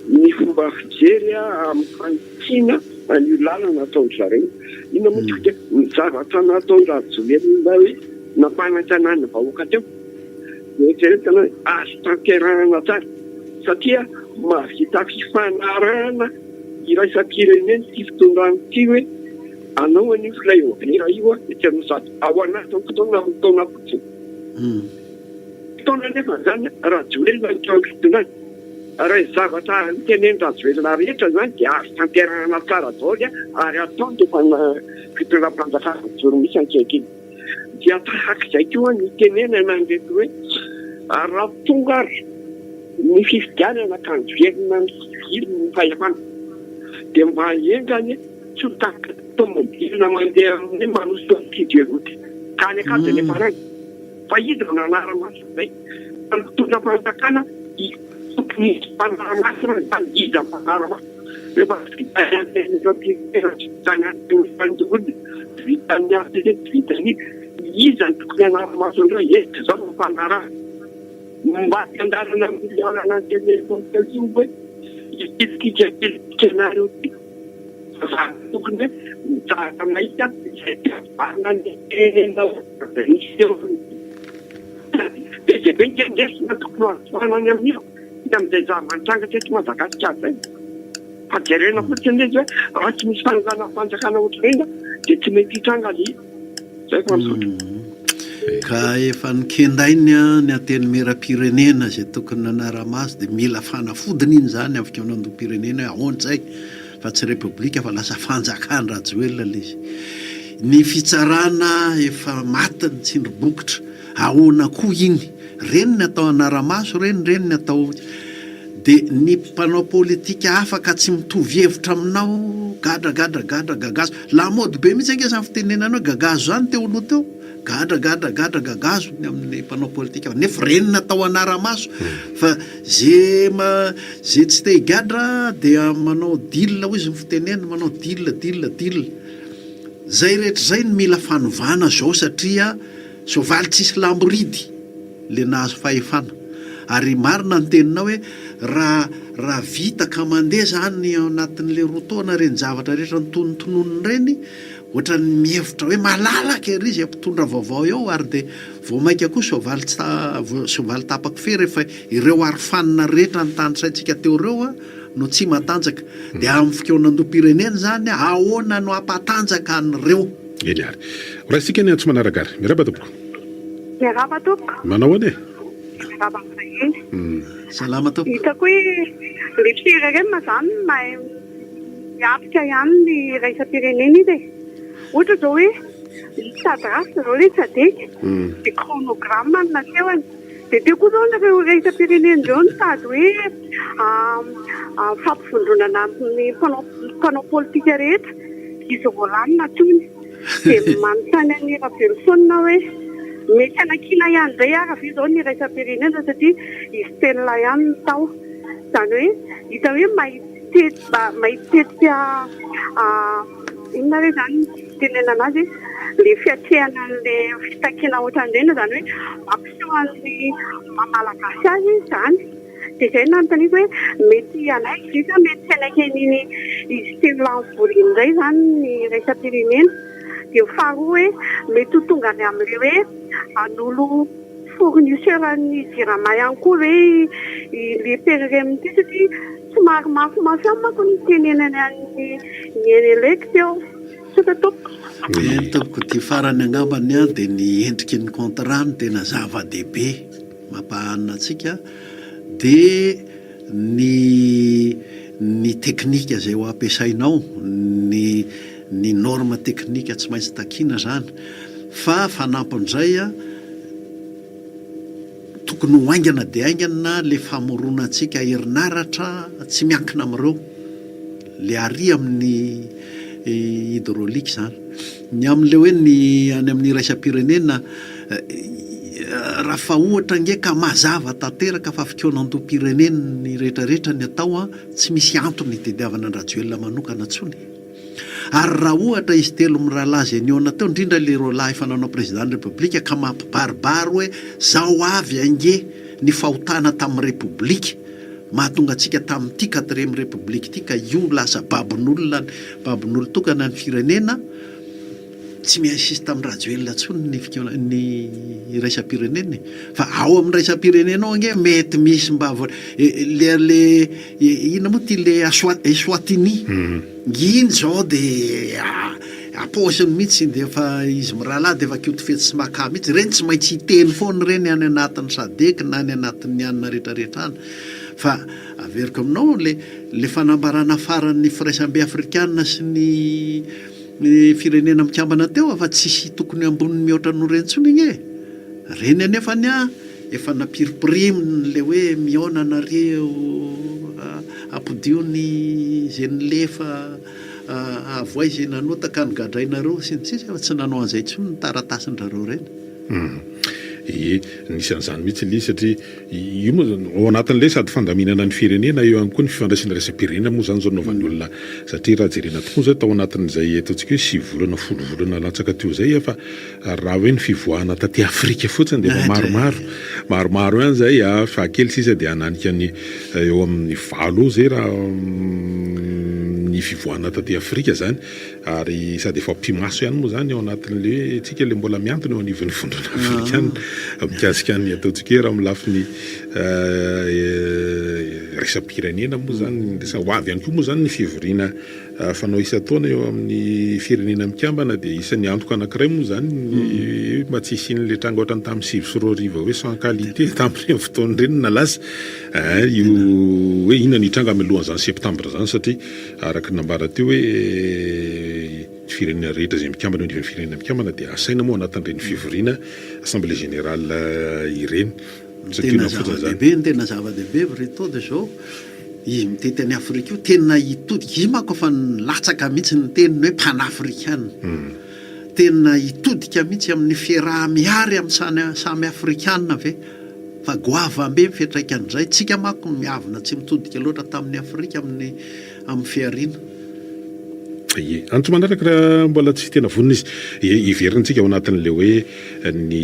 ny fomba fijery amin'ny fanitiana an'io lalana ataondro zareo ina moa toka ny zavatra nataondro ajoelona hoe nampanantanana vahoaka teo eritreretana azo tanterahana tsara satria mahavita fifanarahana iraisam-pireneny ty fitondrany ty hoe anao an'io flaovera io etyanozato ao anatiny fotoana taona fotsiny taona nefa zany rajoelona ny fitondrany raha zavatra teneny rajoelona rehetra zany dia azo tanterahana tsara daoly ary ataony defa fitondram-panjakana joro misy ankekiny dia tahak'izay koa ny tenena nandreto hoe raha tonga ary ny fifidianana kanjoelona ny vilony ny fahefana dia mba engany tsy hotaka tomobilina mandeha amin'ny manoso ampidiagoty ka ny akajo ny farany fa izy no nanara-maso zay mitondra fanjakana tokony mpanara-masina zany izy mpanara-maso rehefa vitanyfanjogony vitany artezety vitany izy ny tokony anara-maso andreo eky zao no mpanara mba andarana milianana telefontelio hoe itikikekenareo ty tokony hoe mitsahaka mahita zay tiavarina ny tenenao de be ngendesina tokony azofanany amin'io ita amizay zamantrangatra eto Madagasikara zay fajerena fotsiny izy hoe raha tsy misy fanajana fanjakana ohatrarena dia tsy mety hitranga li zay ko amsotra ka efa nikendainy ny ateny mera-pirenena zay tokony nanara-maso dia mila fanafodiny iny zany afaka onando-pirenena hoe ahontsay fa tsy repoblika fa lasa fanjakany rajoelona le izy ny fitsarana efa matiny tsindrobokotra ahoana koa iny reny ny atao anara-maso reny ny atao dia ny mpanao politika afaka tsy mitovy hevitra aminao gagazo lamody be mihitsy ange zany fitenenana hoe gagazo zany teo aloha teo gagazo ny amin'ny mpanao politika nefa reny natao anara-maso fa zay tsy te higadra dia manao dila ho izy mifitenena manao dila zay rehetra zay ny mila fanovana zao satria soavaly tsisy lamboridy le nahazo fahefana ary marina ny tenina hoe raha vita ka mandeha zany anatin'le rotaona reny zavatra rehetra nytonontononony reny ohatra ny mihevitra hoe malalaka ery izy ampitondra vaovao eo ary dia vao maika koa soavaly tapaka fe rehefa ireo arofanina rehetra ny tanysaintsika teo reo no tsy matanjaka dia amin'ny fikonan-do-pirenena zany ahoana no ampatanjaka an'ireo eny ary raha isika ny antso manaragary miraba tompoko miaraba tompoko manao ane miaraba amin'izay salama tompoko hitako hoe le firenena zany mahay miapika ihany ny raisam-pirenena izy ohatra zao hoe sadrasy zao le tsadeky dia chronogramme ny nasehony dia teo koa zao nareo raisam-pirenena zao ny tady hoe fampifondronana amin'ny mpanao politika rehetra izy voalanina tony dia manontany any Ravelosona hoe mety anakina ihany zay arabe zao ny raisam-pirenena satria izy telona ihany ny tao zany hoe hita hoe mahitetika inona hoe zany tenena anazy le fiatrehana an'le fitakena ohatran'ireny zany hoe mampiseho an'ny mamalagasy azy zany dia zay nanontaniako hoe mety anaiky visa mety tsy anaken'iny izy telona mivoriny indray zany ny raisam-pirenena dia faharoa hoe mety ho tonga any amin'le hoe an'olo fournisseur ny jirama ihany koa hoe le periremin'ity satria somary mafimafy any manko ny tenenany an'ny eneleka teo sota tompoko tompoko ty farany angambany a dia ny endriky ny contrat no tena zava-dehibe mampahanina antsika dia ny ny teknika zay ho ampiasainao, ny norme teknika tsy maintsy takiana zany, fa fanampon'izay a tokony ho aingana de aingana le famoronantsika herinaratra tsy miankina amin'ireo le ary amin'ny hydraulique zany. Ny amin'le hoe ny any amin'ny raisam-pirenena raha fa ohatra nge ka mazava tanteraka fa fikonan-dom-pirenena ny rehetrarehetra ny atao a tsy misy antony tediavana an-Rajoelina manokana ntsony. Ary raha ohatra izy telo mirahalazy aniona teo indrindra le roalahy efa nanao président république ka mampibaribary hoe zao avy ange ny fahotana tamin'ny république mahatonga antsika tamin'ity 4e république ity ka io lasa babin'olona tokana ny firenena, tsy miansisy tamin'ny Rajoelina ntsony ny raisam-pirenena fa ao amin'ny raisam-pirenena ao ange mety misy mba le ina moa ty le Eswatini iny zao de aposiny mihitsy de fa izy mirahalahy de fa kiotofetsy sy maka mihitsy reny tsy maintsy hiteny foana reny any anatin'ny SADC na any anatin'ny anina rehetrarehetra any. Fa averiko aminao le fanambarana faran'ny firaisambe afrikana sy ny firenena mikambana teo fa tsisy tokony amboniny mihoatra no reny ntsony igny reny anefany efa napiripiriminy le hoe miona nareo ampodiony zay nilefa avoay zay nanotaka ny gadrainareo sy ny sisa fa tsy nanao an'izay ntsony ny taratasin-drareo reny. Nisy an'izany mihitsy li satria io moa ao anatin'le sady fandaminana ny firenena eo ihany koa ny fifandraisana raisam-pirenena moa zany zao naovan'ny olona satria raha jerena tokoa zay tao anatin'izay ataontsika hoe 9 volana 10 volana latsaka teo zay fa raha hoe ny fivoahana taty Afrika fotsiny de maromaro ihany zay fa kely sisa de ananika ny eo amin'ny 7 zay raha ny fivoahana taty Afrika zany ary sady efa mpimaso ihany moa zany ao anatin'le tsika le mbola miantona eo anivon'ny fondrana afrikana mikasika ny ataontsika hoe raha milafiny raisam-pirenena moa zany ho avy ihany koa moa zany ny fivoriana fanao isa-taona eo amin'ny firenena mikambana de isan'ny antoka anankiray moa zany mba tsy isian'le tranga ohatrany tamin'ny 9 sy 2 hoe sans qualité tamin'ireny fotoana ireny nalaza io hoe inona ny tranga mialohan'izany septembre zany satria araka nambara teo hoe firenena rehetra zay mikambana eo anivon'ny firenena mikambana de asaina moa anatin'ireny fivoriana assemblée générale ireny. Tena zava-dehibe reto de zao izy mitety any Afrika io tena hitodika izy manko fa nilatsaka mihitsy ny teniny hoe panafrikana tena hitodika mihitsy amin'ny fiaraha-miary amin'ny samy afrikana ve fa goavambe mifetraikan'izay tsika manko miavina tsy mitodika loatra tamin'ny Afrika amin'ny fiariana. Antso manaraka raha mbola tsy tena vonina izy iverintsika ao anatin'le hoe ny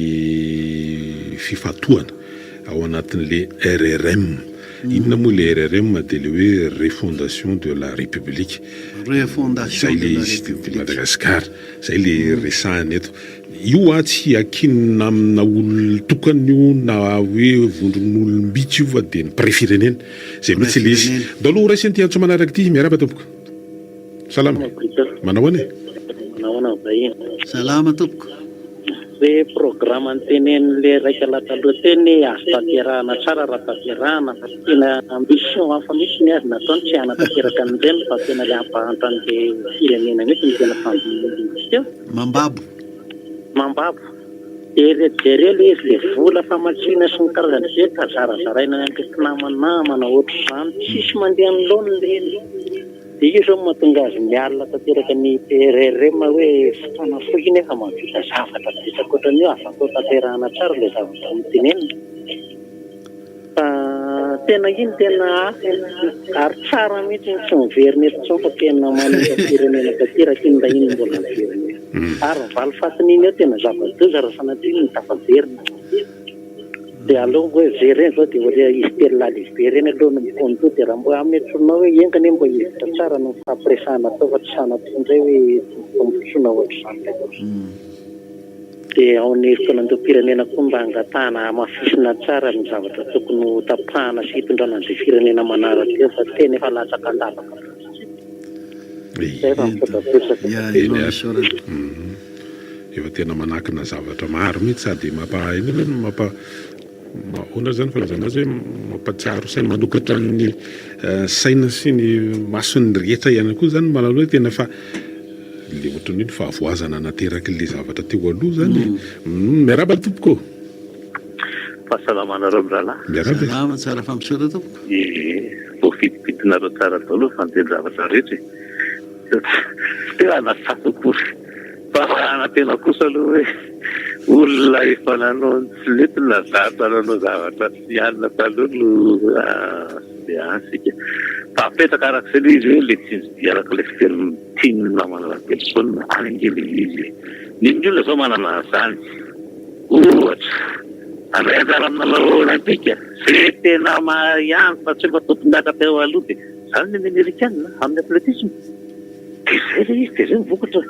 fifatoana ao anatin'le RRM. Inona moa le RRM de le hoe refondation de la République. Refondation de la République Madagascar. Zay le resahany eto. Io tsy akinina amina olona tokany io na hoe vondron'olombitsy io fa de ny pre-firenena. Zay mihitsy le izy. Dalo raisiny ty antso manaraka ty miaraba tompoko. Salama. Manao any? Manao vahiny. Salama tompoko. Hoe programme antenen'le raika lataloha teny azo tanterahana tsara raha tanterahana fa tena ambition hafa misy ny azy nataony tsy hanatanteraka an'ireny fa tena le ampahantan'le firenena mihitsy ny tena fandimoditsika mambabo jere le izy le vola famatsina sy ny karazany zetra zarazaraina ny namana ohatry zany tsisy mandeha amin'ny laony reny de io zao mahatonga azy mialina tanteraka ny RRM hoe fotoana fohy nefa mahavita zavatra betsaka ohatran'io afaka tanterahana tsara le zavatra mitenenina fa tena iny tena ary tsara mihitsy ny tsy miverina eto tsao fa tena manisa firenena tanteraka iny mba iny mbola miverina ary mivaly fatiny iny eo tena zava-doza raha sanatria ny tafaverina de aloha hoe vereny zao de hoe izy telo lehibe reny aloha no mikonto de raha mbo ametronao hoe engany mbo hevitra tsara no fampiresahana atao fa tsy sanatondray hoe mifosona ohatr'izany de ao ny fotoanan-dom-pirenena koa mba angatahana mafisina tsara ny zavatra tokony ho tapahana sy hitondrana an'izay firenena manaraka eo fa tena efa latsaka andavaka zay fa mifotapetsaka efa tena manakina zavatra maro mihitsy sady Ona zany falazana azy hoe mampatsiaro saina manokatra amin'ny saina sy ny mason'ny rehetra ihany koa zany malalo hoe tena fa le ohatran'ny hoe fahavoazana nateraky le zavatra teo aloha zany. Miaraba tompoko. Fahasalamana reo mirahalahy. Miaraba. Salama tsara fampisorana tompoko. Voafidipitinareo tsara daholo fanteny zavatra rehetra. Tena nasato kosa. Fa tena kosa aloha hoe olona efa nanao tsy lety nazatra nanao zavatra tsy anina taloha dia ansika. Fa apetaka arak'izay le izy hoe le tsy araka le fiteny tiany namana telefôna angely izy. Ny olona zao manana zany. Ohatra andray anjara aminareo olympique zay tena ihany fa tsy efa tompon-daka teo aloha dia zany ny Amerikanina amin'ny athlétisme. Dia zay le izy dia zay mivokatra.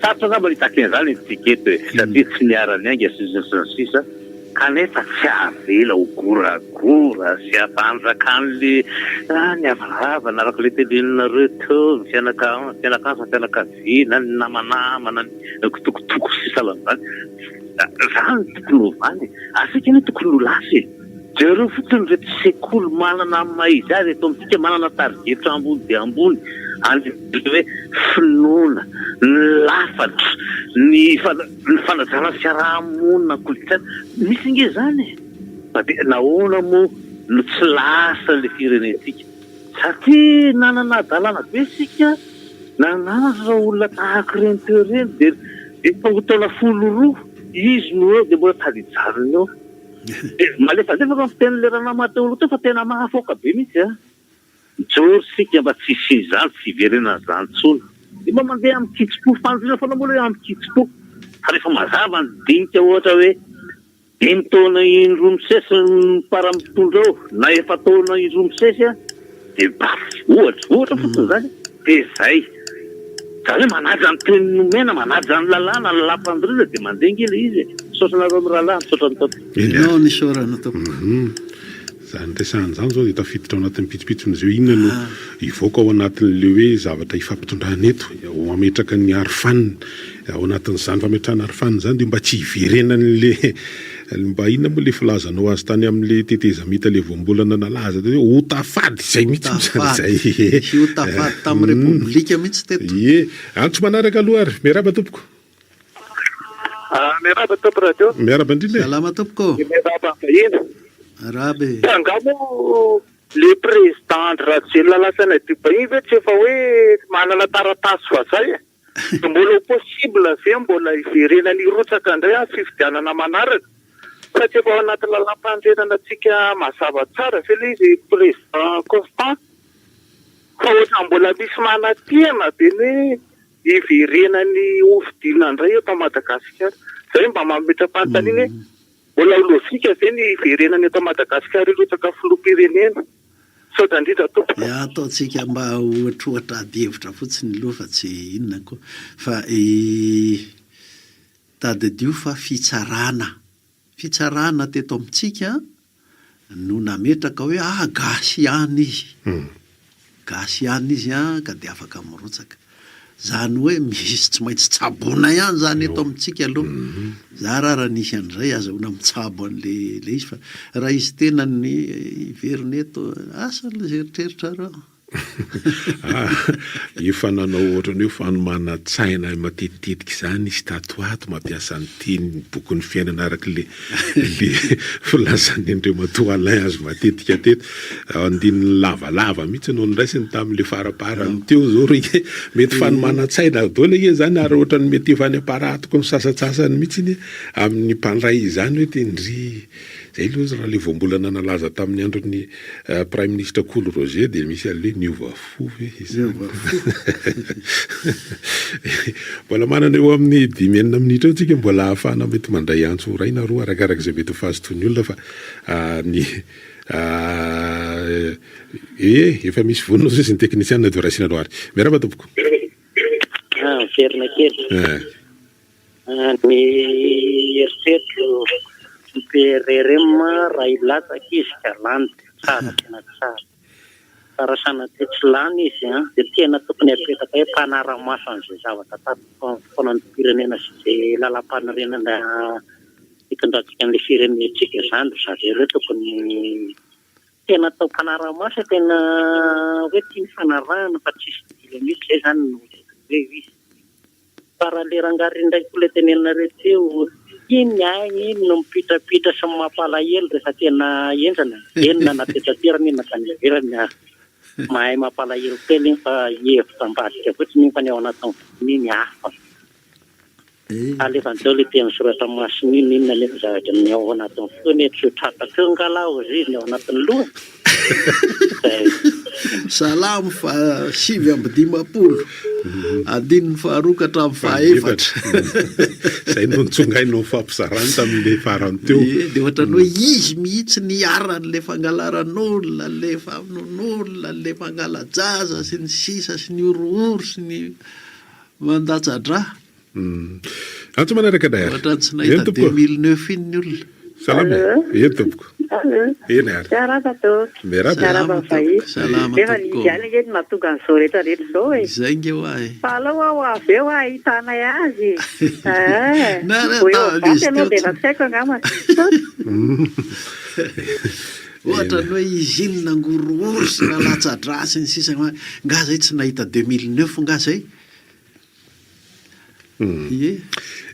Sarotra ngamba hitako an'izany ny tiketo satria tsy niarany ainga sisa kanefa tsy avela ho goragora sy afandraka an'le ny avaravana araka le teneninareo teo ny fianakaviana ny namanamana ny kotokotoko sisa lan'izany. Zany tokony ho valy asika ny tokony ho lasy. Jereo fotsiny reto sekoly manana maizy azy eto amintsika manana targetra ambony dia ambony hoe finoana ny lafatra ny fanajana fiarahamonina kolotsaina misy nge zany dia nahoana moa no tsy lasa le firenentsika satria nanana dalàna be sika nanana olona tahaka reny teo reny dia efa ho taona 12 izy no eo dia mbola tadijariny eo. Malefalefa fa fiten'le ranamahateloha teo fa tena mahafoaka be mihitsy Mijoro sika mba tsy izany tsy iverena zany tsony. Dia mba mandeha amin'ny kitsipo fanjona foana moa hoe amin'ny kitsipo. Fa rehefa mazava ny dinika ohatra hoe 5 taona indroa-misesy ny para-mitondra eo na 4 taona indroa-misesy dia bafy ohatra fotsiny zany dia zay. Zany hoe manaja ny teny nomena, manaja ny lalàna, ny lampandrina dia mandeha ngely izy. Misaotrana mirahalahy, misaotra ny tompoko. Ianao ny saorana tompoko. Zany resahany zany zao dia tafiditra ao anatin'ny pitsopitsony zao inona no ivoaka ao anatin'le hoe zavatra ifampitondrana eto ho ametraka ny arofanina ao anatin'izany fametrahana arofanina zany dia mba tsy hiverenan'le mba inona moa le filazanao azy tany amin'le tetezamita le voambolana nalaza hoe ho tafady zay mihitsy zay sy ho tafady tamin'ny repoblika mihitsy teto. Antso manaraka aloha ary miaraba tompoko. Miaraba tompo radio. Miaraba indrindra. Salama tompoko. Miaraba vahiny. Arabe. Angamo le président Rajoelina lasana diba iny ve tsy efa hoe manana taratasy fa zay mbola possible ve mbola iverena ny rotsaka indray amin'ny fifidianana manaraka satria efa ao anaty lalam-pandrenana antsika mazava tsara ve le izy président Constant fa ohatra mbola misy manatena be ny iverena ny ofidina indray eto Madagasikara zay mba mametra-panontaniana mbola lôjika ve ny iverenany eto Madagasikara rotsaka filoham-pirenena sao indrindra tompo. Ataontsika mba ohatrohatra ady-hevitra fotsiny aloha fa tsy inona koa fa tadidio fa fitsarana teto amintsika no nametraka hoe gasy ihany izy. Gasy ihany izy ka dia afaka mirotsaka. Zany hoe misy tsy maintsy tsaboana ihany zany eto amintsika aloha. Za raha nisy an'izay azahoana mitsabo an'le izy fa raha izy tena ny iverina eto asa zay eritreritra raha. Efa nanao ohatran'ny hoe fanomanantsaina matetitetika izany izy tato ato mampiasa an'ity boky ny fiainana araka le filazany andreo Matoalain azy matetika teto andininy lavalava mihitsy no niraisiny tamin'le faraparany teo zao ry mety fanomanantsaina daola ie zany ary ohatrany mety efa ny aparatoko ny sasatsasany mihitsy amin'ny mpandray izany hoe tendry zay loha raha le voambolana nalaza tamin'ny andron'ny prime ministre Cool Roger dia misy an'le niova fo ve izy. Mbola manana eo amin'ny 5 minitra eo tsika mbola ahafahana mety mandray antso ray na roa arakaraka izay mety ho fahazotony olona fa efa misy vonona zay ny teknisianina dia raisina ary. Miaraba tompoko. Verina kely. Ny eritreritro PRRM raha ilatsaka izy ka lany tsara tena tsara. Tsara sanatetsy lany izy dia tena tokony apetaka hoe mpanara-maso an'izay zavatra tato foana ny firenena sy izay lalam-panorenana fitondratsika an'ilay firenentsika izany ry zareo ireo tokony tena atao mpanara-maso tena hoe tia ny fanarahana fa tsisy dilo mihitsy izay izany no hoe izy. Fa raha le rangahy indray koa ilay tenenareo teo iny iny no mipitrapitra sy mampalahelo rehefa tena enjana enina na tetraterana iny na taneverana mahay mampalahelo telo iny fa hevitra ambadika fotsiny iny fa ny ao anatin'ny iny hafa. Alefandreo le tena soratra masiny iny inona nefa zavatra ny ao anatin'ny fotoana tsy trataka eo ngalao izy ny ao anatin'ny lohany. Salamo fa 7:50 adininy faharoa hatramin'ny fahaefatra. Zay no nitsongainao fampizarany tamin'ilay farany teo. Dia ohatran'ny hoe izy mihitsy niaran'le fangalaran'olona, le famon'olona, le fangalajaza sy ny sisa sy ny orooro sy ny mandatsa-dra. Antso manaraka dahary. Ohatran'ny tsy nahita 2009 iny ny olona. Salama. Eny tompoko. Eny ary. Salama mahatonga an'izao rehetrarehetra izao e. Izay nge ho ahy. Fa alao aho avy eo ahitanay azy. Ohatrany hoe izy iny nangorooro sy nalatsa-dra sy ny sisa nga zay tsy nahita 2009 nga zay.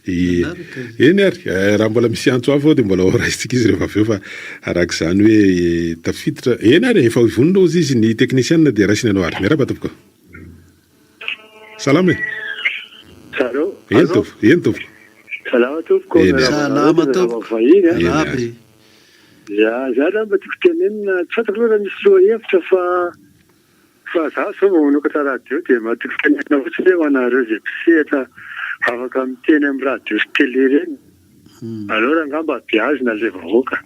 Eny ary raha mbola misy antso avy ao dia mbola raisitsika izy rehefa avy eo fa araka izany hoe tafiditra eny ary efa ivonona ozy izy ny teknisianina dia raisinanao ary miaraba tompoko. Salama eny tompoko. Salama tompoko. Salama tompoko. Aby. Ya zany mba tiako tenenina tsy fantako loha misy loha hevitra fa za sao mamonoka ta radio dia mba tiako tenenina fotsiny ho anareo zay mpisehatra afaka miteny amin'ny radio sy télé reny. Alors angamba biazina le vahoaka.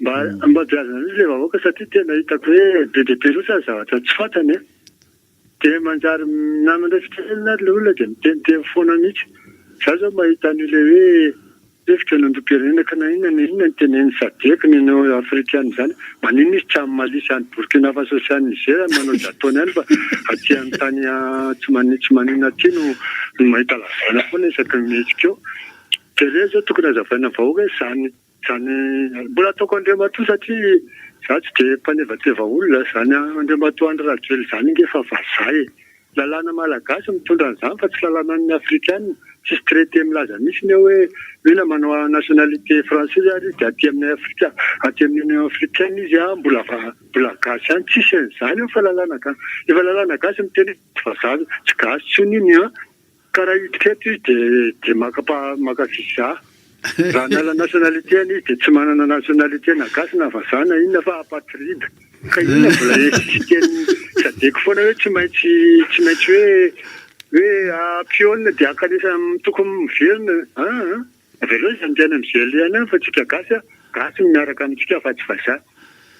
Mba biazina le vahoaka satria tena hitako hoe be dia be loatra zavatra tsy fantany e. Dia manjary namandray fitenenina le olona dia miteniteny foana mihitsy. Za zao mahita an'ilay hoe efitra nandrom-pirenena ka na inona ny teneny sadeko ny afrikana izany manino izy tsy amin'ny Mali sy any Burkina Faso sy any Niger manao jatony any fa aty amin'ny tany tsy manino aty no mahita lavana foana isaky ny mihetsika eo. Dia ireo zao tokony hazavaina vahoaka izany mbola ataoko andriamatoa satria za tsy dia mpanevateva olona zany andriamatoa andro radioely izany ngefa vazaha e. Lalàna malagasy mitondra an'izany fa tsy lalàna ny afrikana. Sisy traité milaza mihitsy ny hoe mila manao nationalité française ary dia aty amin'ny Afrika aty amin'ny Union africaine izy mbola gasy any tsisy an'izany fa lalàna gasy. Efa lalàna gasy miteny vazaha tsy gasy tsy nini ka raha hiditra eto izy dia maka visa. Raha nala nationalité any izy dia tsy manana nationalité na gasy na vazaha na inona fa apatride. Ka inona mbola existeny sadeko foana hoe tsy maintsy hoe piona dia akanisa tokony miverina avelao izy andiana mizely any fa tsika gasy miaraka amintsika fa tsy vazaha.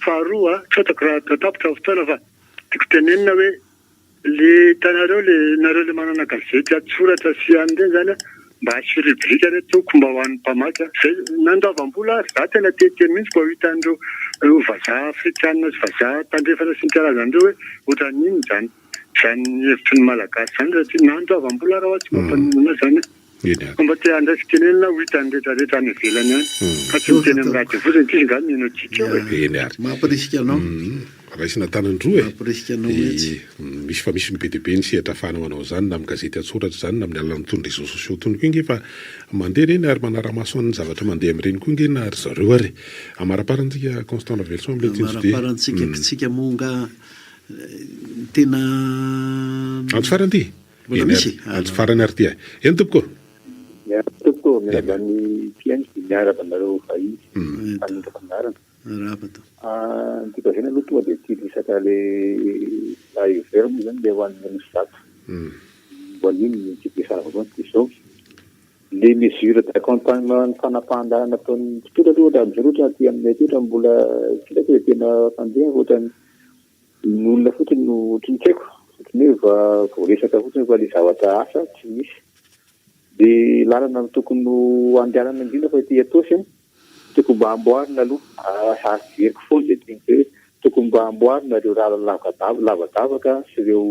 Faharoa tsy fatako raha tatapitra fotoana fa tiako tenenina hoe le hitanareo nareo le manana gazety atsoratra sy an'ireny zany mba asy rubrika reto mba ho an'ny mpamaky zay nandoavam-bola ary za tena teteny mihitsy mba ho hitan'ireo vazaha afrikana sy vazaha tandrefana sy ny karazan'ireo hoe ohatran'iny zany hevitry ny malagasy zany satria nandoavam-bola raha tsy mampanonona zany mba te handray fitenenina ho hitany rehetrarehetra any ivelany any fa tsy miteny amin'ny radio fotsiny izy nga mino tsika eny ary mampirisika anao raisina tanandroa mampirisika anao mihitsy misy fa misy be dia be ny sehatra ahafahana manao izany na amin'ny gazety atsoratra izany na amin'ny alalan'ny tony réseaux sociaux tony koa inge fa mandeha reny ary manara-maso ny zavatra mandeha amin'ireny koa inge na ary zareo ary amaraparantsika Constant Lavelson amin'ilay tinjode amaraparantsika tsika monga tena antso farany ty antso farany ary ty eny tompoko tompoko miarabany fiainy miaraba nareo vahiny anindra fanarana rapato tika zany aloha tonga dia tilisaka le raha iver moa zany le hoan'ny misy zato voaniny tipisava koa izao le mesure d'accompagnement ny fanapahan-dalana ataon'ny tototra aloha ohatran'izay loatra aty aminay aty ohatran'ny mbola tsy hoe tena fandeha ohatran'ny olona fotsiny no tsinitsaiko ohatrany hoe voaresaka fotsiny fa le zavatra asa tsy misy dia lalana tokony andehanana indrindra fa ety atosy tokony mba amboarina aloha veriko foana zay tiako hoe tokony mba amboarina ireo rala lavadavaka sy ireo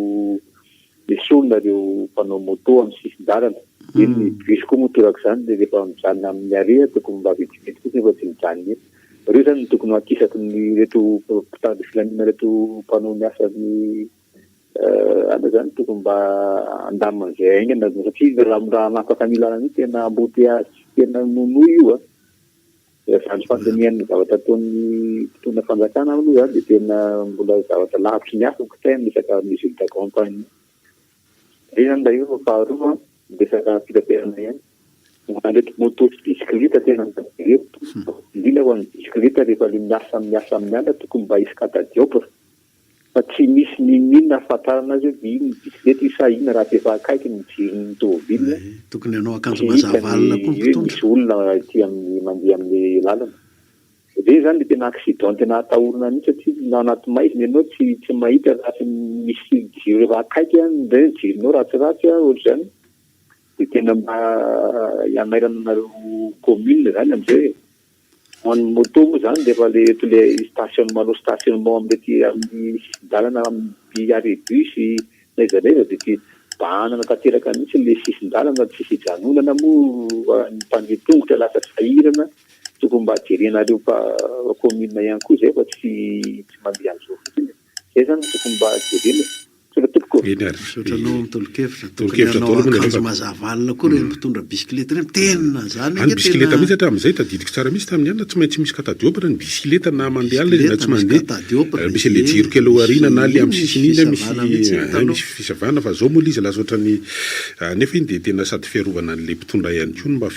misy olona ireo mpanao moto amin'ny sisin-dalana iny visy koa motoraka zany de rehefa mijanona amin'ny area tokony mba vitsivitsy koa nefa tsy mijanona eto reo zany tokony hakisaky ny reto mpitandro filaminana reto mpanao ny asany ana zany tokony mba andamina zay aingana satria raha mahafaka milana ny tena embouteillage tena nonoa io zany fandinian'ny zavatra ataon'ny mpitondra fanjakana aloha zany de tena mbola zavatra lavitry ny afaka tay misaka résultat campagne zay zany io faharoa resaka fitaterana ihany manreto moto sy bisikileta tena eto indrindra ho an'ny bisikileta rehefa le miasa amin'ny ala tokony mba isy katadiopra fa tsy misy ninona ahafantarana azy hoe ino bisikileta isa ina raha efa akaiky ny jirony tômôbila tokony anao akanjo mazavalina koa mpitondra misy olona ty amin'ny mandeha amin'ny lalana zay zany le tena accident tena atahorana mihitsy satria na anaty maizina ianao tsy mahita raha misy jiro efa akaiky ndray jironao ratsiratsy ohatr'izany de tena mba ianairana anareo commune zany amizay hoan'ny moto moa zany defa le stationnement alo stationnement amrety amin'ny sisin-dalana amin'ny arrêt bus na iza de ty banana tanteraka mihitsy le sisin-dalana tsisy ijanonana moa ny mpandeha tongotra lasa sahirana tokony mba jerenareo commune ihany koa zay fa tsy mandeha an'izao fotsiny zay zany tokony mba jerena sotranao mitolokevitra tokony anao akanjo mazavalina koa reny mpitondra bisikileta reny tena zany any bisikileta mihitsy hatra am'izay tadidiko tsara mihitsy tamin'ny alina tsy maintsy misy katadiopra ny bisikileta na mandeha alina na tsy mandeha misy le jiro kely aoriana na le amin'ny sisiny iny misy fisavana fa zao moa izy lasa ohatrany nefa iny de tena sady fiarovana an'le mpitondra ihany koa no mba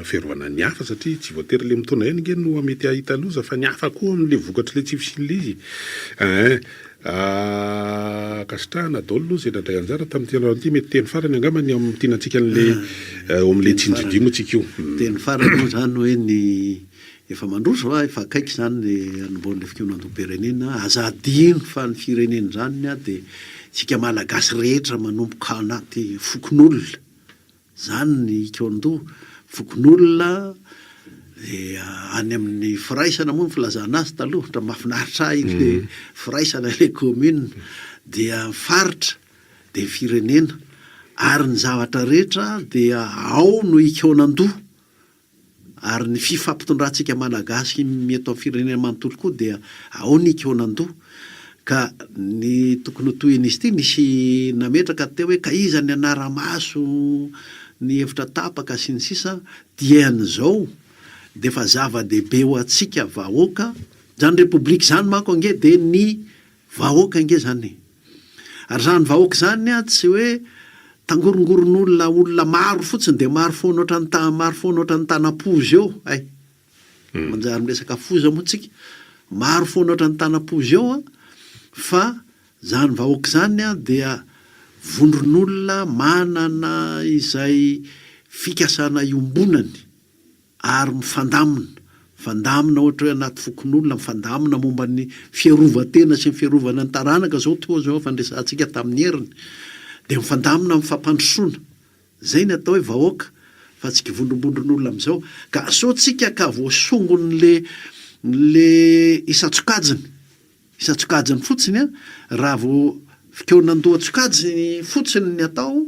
fiarovana ny hafa satria tsy voatery le mitondra ihany nge no mety ahita loza fa ny hafa koa am'le vokatry le tsy fisin'le izy kasitrahana daolo zay nadray anjara tamin'ny tianao mety teny farany angamany amin'ny tianantsika an'le am'le tsindrindrimo atsika io teny farany moa zany hoe ny efa mandroso efa akaiky zany le anomboan'le fikonan-doam-pirenena azadino fa ny firenena zany de tsika malagasy rehetra manomboka anaty fokon'olona zany ny ikondo fokon'olona any amin'ny firaisana moa ny filazana azy taloha tra mahafinaritra le firaisana le commune dia faritra de firenena ary ny zavatra rehetra dia ao no ikonan-doha ary ny fifampitondrantsika malagasy mieto amin'ny firenena manontolo koa dia ao ny ikonan-doha ka ny tokony ho tohin'izy ity nisy nametraka teo hoe ka iza ny anara-maso ny hevitra tapaka sy ny sisa dia an'izao de fa zava-dehibe ho atsika vahoaka zany republika zany manko ange de ny vahoaka ange zany ary zany vahoaka zany tsy hoe tangorongoron'olona maro fotsiny de maro foana ohatran'ny tanapozy eo manjary miresaka foza moa tsika maro foana ohatran'ny tanapozy eo fa zany vahoaka zany dia vondron'olona manana izay fikasana iombonany ary mifandamina ohatra hoe anaty fokon'olona mifandamina momba ny fiarovatena sy ny fiarovana ny taranaka zao toa zao fandresantsika tamin'ny heriny de mifandamina mifampandrosoana zay ny atao hoe vahoaka fa tsy kivondrombondron'olona am'izao ka so tsika ka voasongony le isatsokajiny fotsiny raha vo fikeonandoha-tsokajy fotsiny ny atao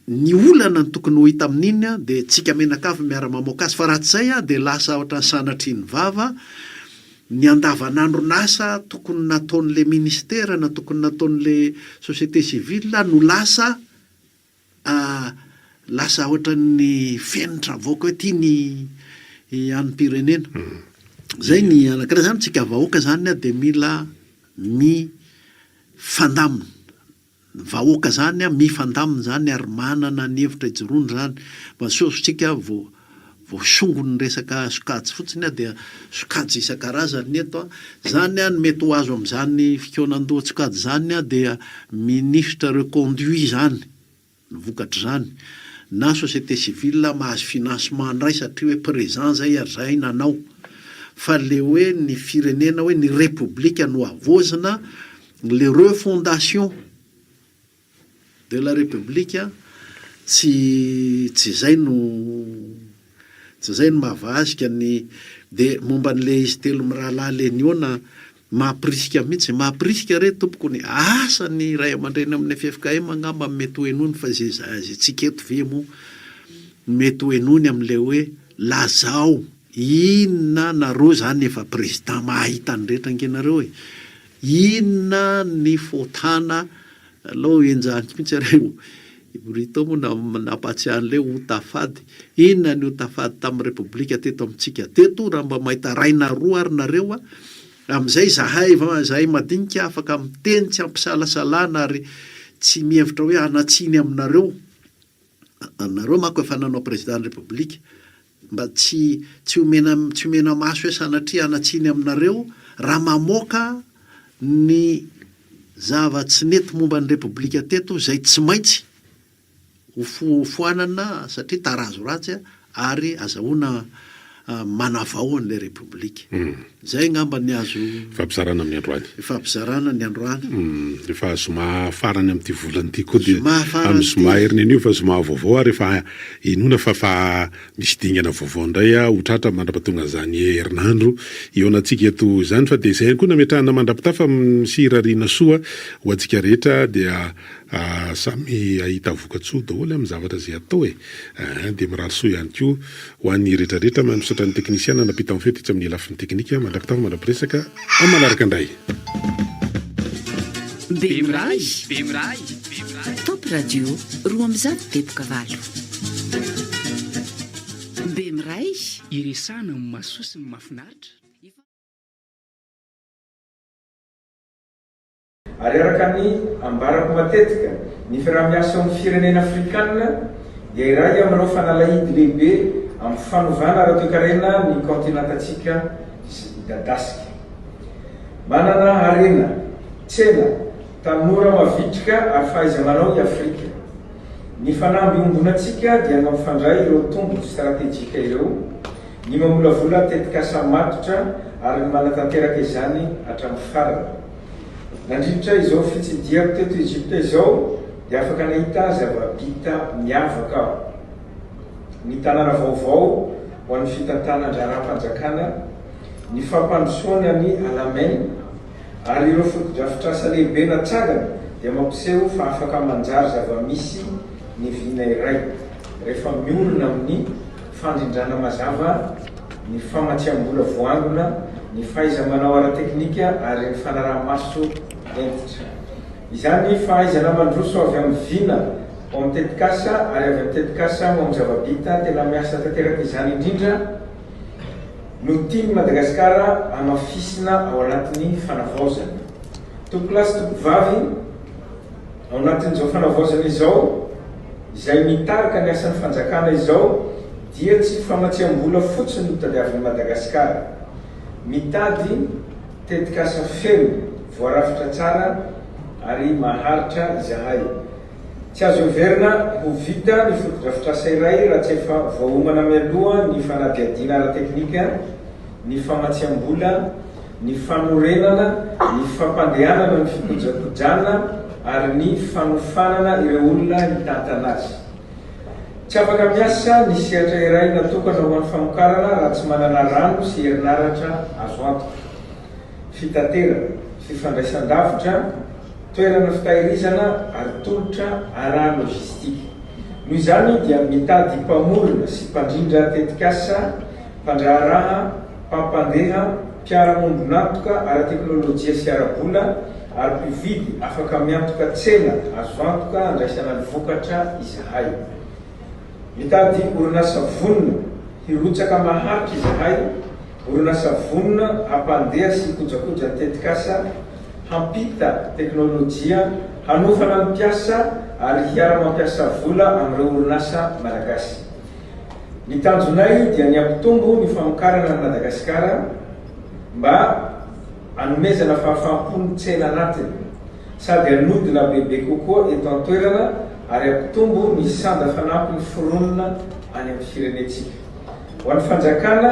ny olana ny tokony ho hita amin'iny de tsika menakafy miara-mamoaka azy fa raha tsy zay de lasa ohatra ny sanatry ny vava ny andavanandro nasa tokony nataon'le ministera na tokony nataon'le société civile no lasa ohatra ny fenitra vaoaka hoe tia ny an'ny pirenena zay ny anakira zany tsika vahoaka zany de mila mifandamina vahoaka zany mifandamina zany ary manana ny hevitra ijoroany zany masosotsika voasongony ny resaka sokajy fotsiny dia sokajy isan-karazany eto zany no mety ho azo am'zany fikeonan-doha-tsokajy zany dia ministre reconduit zany ny vokatry zany na société civile mahazo financement ndray satria hoe présent zay ary zay nanao fa le hoe ny firenena hoe ny république no avozina le refondation de la république tsy zay no mahavaazika ny de momba n'le izy telo mirahalala eny ona Mahampirisika mihitsy, mahampirisika re tompoko ny asany ray aman-dreny amin'ny FFKM angamba mety hoenony fa zay tsika eto ve moa mety hoenony amin'ilay hoe lazao inona nareo zany efa président mahita ny rehetra angenareo e, inona ny fotana aloha enjahany mihitsy areo Brito moa napatsiahan'le hotafady, inona ny hotafady tamin'ny repoblika teto amintsika teto raha mba mahita raina roa ary nareo amin'izay zahay madinika afaka miteny tsy ampisalasalana ary tsy mihevitra hoe anatsiny aminareo manko efa nanao président repoblika mba tsy omena maso hoe sanatria anatsiny aminareo raha mamoaka ny zava-tsy nety momba ny repoblika teto zay tsy maintsy foanana satria tarazo ratsy ary azahoana manavao an'ilay repoblika. Zay ngamba ny azo fampizarana amin'ny androany. Fampizarana ny androany. Efa soma farany amin'ity volany ity koa dia amin'ny soma heriny anio fa soma vaovao ary efa inona fa misy dingana vaovao indray hotratra mandrapatonga zany herinandro eo antsika eto zany fa dia izay koa nametrahana mandrapitafa misirariana soa ho antsika rehetra dia samy ahita vokatsoa daholo amin'ny zavatra zay atao dia mirary soa ihany koa ho an'ny rehetrarehetra misaotra ny teknisiana napita amin'ny fety amin'ny lafin'ny teknika mandrapitafa mandrapiresaka manaraka indray. Bemiray Top Radio roa amby zato teboka valo. Bemiray iresana amin'ny mahasoa sy ny mahafinaritra. Ary araka ny ambarako matetika ny fiaraha-miasa amin'ny firenena afrikanina dia iray amin'ireo fanalahidy lehibe amin'ny fanovana ara-toe-karena ny kontinantatsika midadasika. Manana harena, tsena, tanora mavitrika ary fahaiza-manao i Afrika. Ny fanamby ombonantsika dia mampifandray ireo tombo stratéjika ireo, ny mamolavola tetikasa matotra ary ny manatanteraka izany hatramin'ny farany. Nandritra izao fitsidiako teto Egypte izao dia afaka nahita zava-bita miavaka aho. Ny tanàna vaovao ho an'ny fitantanan-draharam-panjakana, ny fampandrosoana ny Alamein ary ireo fotodrafitrasa lehibe natsangana dia mampiseho fa afaka manjary zava-misy ny vina iray rehefa miorina amin'ny fandrindrana mazava, ny famatsiam-bola voangona, ny fahaiza-manao ara-teknika ary ny fanaraha-maso entitra. Izany fahaizana mandroso avy amin'ny vina ho amin'ny tetikasa ary avy amin'ny tetikasa ho amin'ny zava-bita tena miasa tanteraka izany indrindra no tiany Madagasikara amafisina ao anatin'ny fanavaozana. Tompolasy tompovavy ao anatin'izao fanavaozana izao izay mitarika ny asan'ny fanjakana izao dia tsy famatsiam-bola fotsiny no tadiavin'ny Madagasikara. Mitady tetikasa feno voarafitra tsara ary maharitra izahay. Tsy azo everina ho vita ny fotodrafitrasa iray raha tsy efa voahomana mialoha ny fanadiadiana ara-teknika, ny famatsiam-bola, ny fanorenana, ny fampandehanana ny fikojakojana ary ny fanofanana ireo olona hitantana azy. Tsy afaka miasa ny sehatra iray natokana ho an'ny famokarana raha tsy manana rano sy herinaratra azo antoka. Fitaterana, fifandraisan-davitra, toerana fitahirizana ary tolotra ara-logistika. Noho izany dia mitady mpamorona sy mpandrindra tetikasa, mpandraharaha, mpampandeha, mpiara-mombonantoka ara-teknôlôjia sy ara-bola ary mpividy afaka miantoka tsena azo antoka andraisana ny vokatra izahay. Mitady orinasa vonona hirotsaka maharitra izahay, orinasa vonona hampandeha sy kojakoja ny tetikasa, hampita teknôlôjia, hanofana ny mpiasa ary hiara-mampiasa vola amin'ireo orinasa malagasy. Ny tanjonay dia ny ampitombo ny famokarana ny Madagasikara mba hanomezana fahafahampon'ny tsena anatiny sady hanodina bebe kokoa eto an-toerana ary ampitombo ny sanda fanampy ny fironona any amin'ny firenetsika. Ho an'ny fanjakana,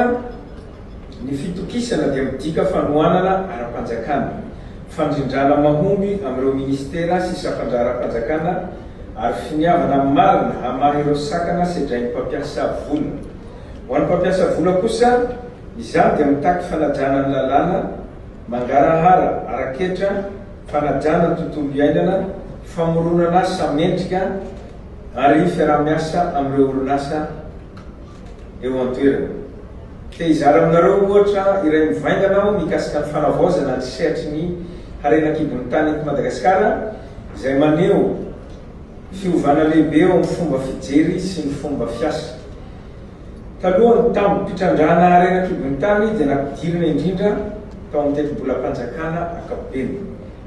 ny fitokisana dia midika fanohanana ara-panjakana, fandrindrana mahomby amin'ireo ministera sy safandrara-panjakana ary finiavana marina hamaha ireo sakana sedrain'ny mpampiasa vola. Ho an'ny mpampiasa vola kosa, izany dia mitaky fanajana ny lalàna mangarahara araketra fanajana tontolo iainana famoronana asa mendrika ary fiarah-miasa amin'ireo orinasa eo an-toerana. Izara aminareo ohatra iray mivainganao mikasika ny fanavaozana ny sehatry ny harenakibon'ny tany eto Madagasikara izay maneho fiovana lehibe eo amin'ny fomba fijery sy ny fomba fiasa. Talohany tamin'ny mpitrandrahana harenakibon'ny tany dia nampidirina indrindra tao amin'ny teti-bola-panjakana ankapobeny.